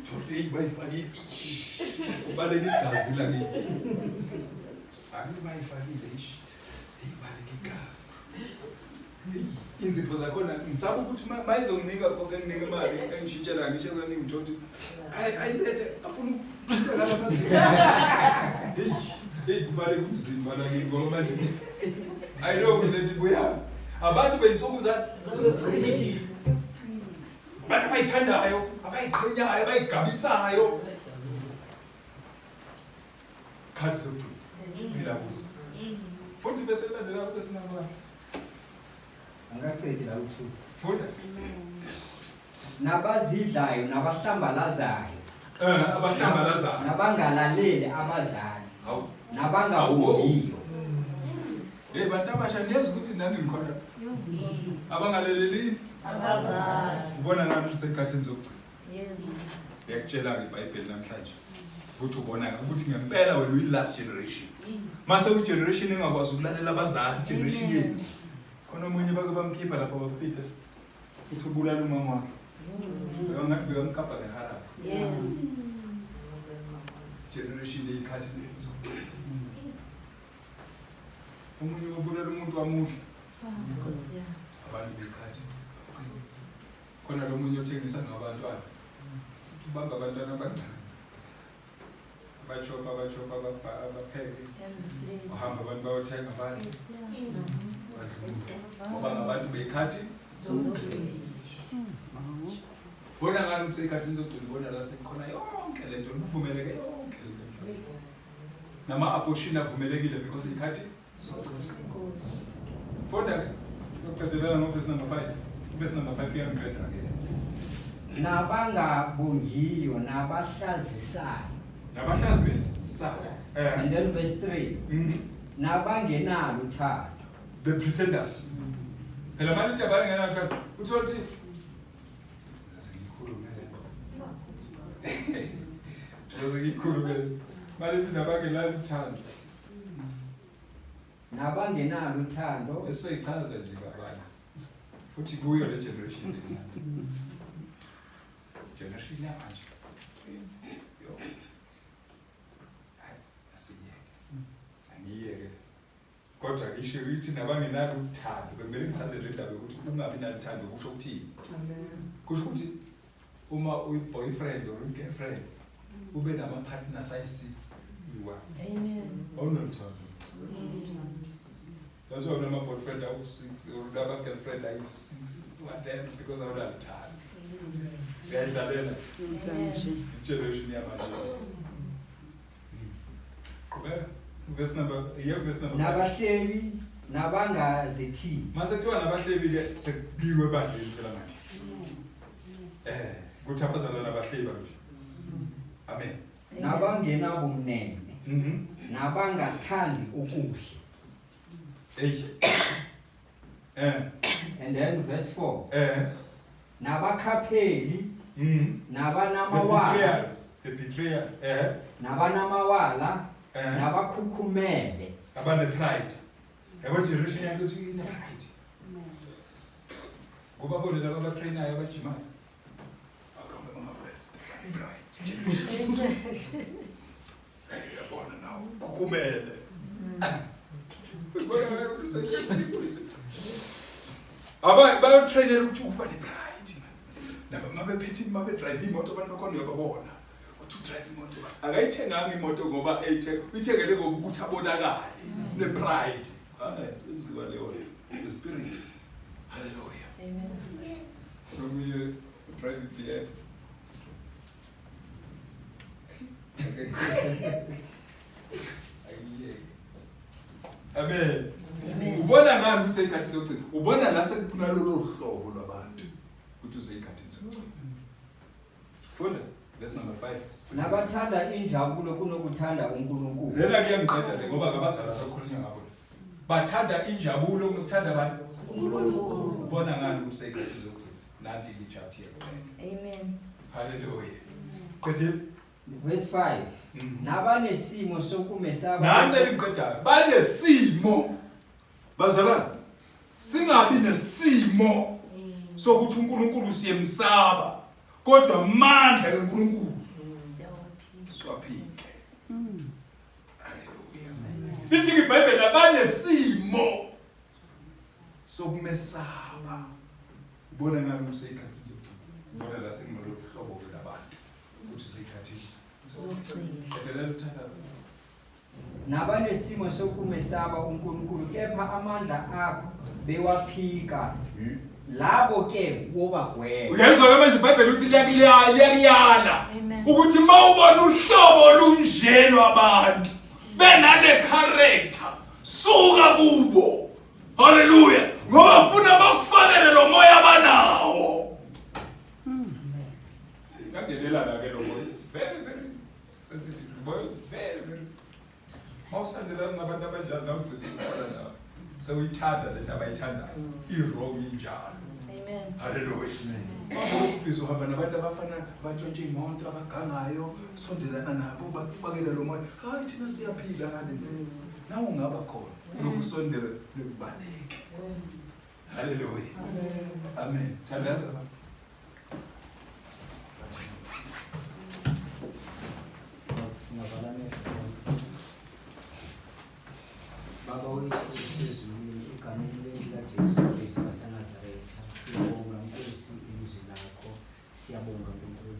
Thothi bayifakile. Ubaleke igazi la kimi. Bayifakile ish. Ibaleke igazi. Izipho zakhona ngisaba ukuthi mayizonginika konke nginika imali engishintshela ngisho kwaningi Thothi. Ayiphethe afuna ukuthola lamazipho. Hey kubaleke umzimba la kimi ngoba manje I know ukuthi ndibuya. Abantu beyithokozana abantu bayithandayo abayiqhenyayo abayigabisayo khathi sokugcina ngilabuzo futhi bese landela bese naba angaqedi la uthu futhi nabazidlayo nabahlambalazayo abahlambalazayo nabangalaleli abazali hawu nabangahoyiyo bantu abasha niyazi ukuthi nami ngikhona abangalaleli Abazali. ubona nami usekhathini zokugcina Yes. ngiyakutshela ngeBhayibheli namhlanje ukuthi ubona ukuthi ngempela wena uyi-last generation mase ugeneration engakwazi ukulalela abazali generation yethu khona omunye bake bamkhipha lapha bakupita uthi ubulala umama wakhe ngathi bekamkhapha ngeharafu Yes. generation eyikhathi lezo omunye ubulala umuntu wamuhle Nkosi. abantu bekhathi khona lo munye othengisa ngabantwana ubamba abantwana abancane abachopa abapheke uhamba abantu bayothenga abantu ngoba ngabantu bekhathi bona ngani ukuthi ekhathini zokugcina bona la sekukhona yonke lento kuvumeleke yonke lento nama-abortion avumelekile because ikhathi funda-ke yokuqedelela ngoverse number 5 verse number 5 iyangibheda-ke nabangabungiyo nabahlazisayo nabahlazisayo and then verse 3 nabangenalo uthando the pretenders phela manje uthi abanye ngenalo uthole ukuthi ngikhulumele manje nabangenalo uthando nabangenalo uthando esiyichaza nje kabanzi futhi kuyo le generation generation yamanje yo hayi asiyeke angiyeke kodwa ngisho ukuthi nabangenalo uthando bekumele ngichaze le ndaba ukuthi ungabi nalo uthando kusho ukuthini kusho ukuthi uma uyi-boyfriend or uyi-girlfriend ube nama-partners ayi-6 you-1 Amen. awunothando. That's why I'm a boyfriend of 6 or a girlfriend of 6 whatever because I don't have time. Generation verse number nabahleli nabangazithi mase kuthiwa nabahleli ke sekubiwe ebandleni phela manje kuthaphazelwa nabahleli bathi amen nabangenabumnene nabangathandi ukuhle and then verse 4 nabakhapheli nabanamawala the betrayal nabanamawala nabakhukhumele abane-pride yabo generation yakho uthi ine-pride ngoba bona laba abatrayinayo abajimayo akhombe ngama-pride yabona nawo khukhumele Bayotrainela ukuthi uba ne-pride. Nabo mabedrive imoto abantu bakhona uyababona. Ukuthi udrive imoto akayithenganga imoto ngoba uyithengele ngoba ukuthi abonakale. Ne-pride. Senziwa leyo the spirit. Hallelujah. Amen. Nokuye private jet. Amen. Ubona ngani usekhathi zokugcina? Ubona la sekufuna lolo hlobo lwabantu ukuthi usekhathi zokugcina. Funda verse number 5. Nabathanda injabulo kunokuthanda uNkulunkulu. Lela kuyangiqeda le ngoba ngabazali abakhulunywa ngabo. Bathanda injabulo kunokuthanda abantu uNkulunkulu. Ubona ngani usekhathi zokugcina? Nanti ichapter yekugcina. Amen. Hallelujah. Qedile Verse 5. Nabanesimo sokumesaba. Nansi eliqedayo. Banesimo. Bazalwane. Singabi nesimo sokuthi uNkulunkulu siyemsaba. Kodwa amandla kaNkulunkulu siwaphile. Hallelujah. Lithi iBhayibheli abanesimo sokumesaba. Ubona ngani usekhathi nje. Ubona la singolo hlobo labantu ukuthi usekhathi Nabanesimo sokumesaba uNkulunkulu kepha amandla akho bewaphika labo ke wobagwema. Uyezwa manje iBhayibheli uthi liyakuyala ukuthi mawubona uhlobo olunje lwabantu benale character suka kubo. Hallelujah. Ngoba ufuna bakufakele lo moya abanawo. Ngangelela ke lo moya. Very sensitive. The boy is very mawusandela nabantu abanjalo nawugcina ukufana nawo. Sewuyithatha lento abayithandayo. I-wrong injalo. Amen. Hallelujah. Mawusubhiza uhamba nabantu abafana batshontshe imoto abagangayo, sondelana nabo bakufakela lo moya. Hayi thina siyaphila ngale nto. Nawe ungaba khona. Lokusondela lokubaleka. Hallelujah. Amen. Thandaza. Baba wethu usezulwini egameni likaJesu Kristu waseNazaretha siyabonga Nkosi ilizwi lakho siyabonga uNkulunkulu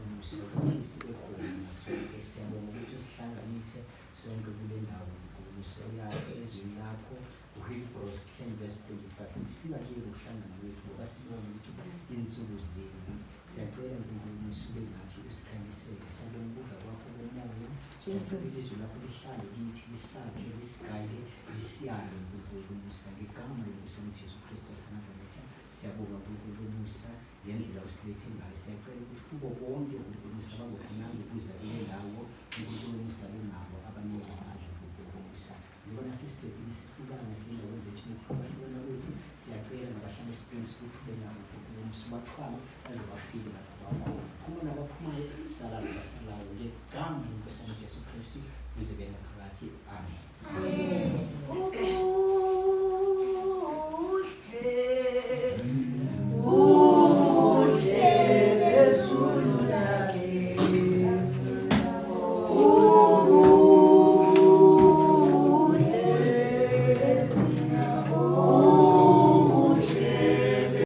ukuthi sibekhona sonke siyabonga ukuthi usihlanganise sonke kule ndawo uNkulunkulu siyakho ezwini lakho uHebrews 10:25 singakeli ukuhlangana kwethu ngoba sibonga ukuthi insuku zimbi siyacela uNkulunkulu sube nathi usikhanyisele siyabonga ukudla kwakho komoya siyacela ilizwi lakho lihlale kithi lisakhe lisigayile lisiyale uNkulunkulu ngegama lenkosi Jesu Kristu waseNazaretha siyabonga uNkulunkulu Musa ngendlela usilethe ngayo siyacela ukuthi kubo bonke uNkulunkulu abazokhonanga ukuza kule ndawo uNkulunkulu Musa benabo abaningi amandla uNkulunkulu Musa ngibona sisitebile sihlukana sindawo zethu ukuhlukana kwethu siyacela nabahlala Springs ukuthi benabo uNkulunkulu Musa bathwale baze bafike lapha phuma nabaphumayo sala basalayo ngegama lenkosi Jesu Kristu uze bena phakathi amen.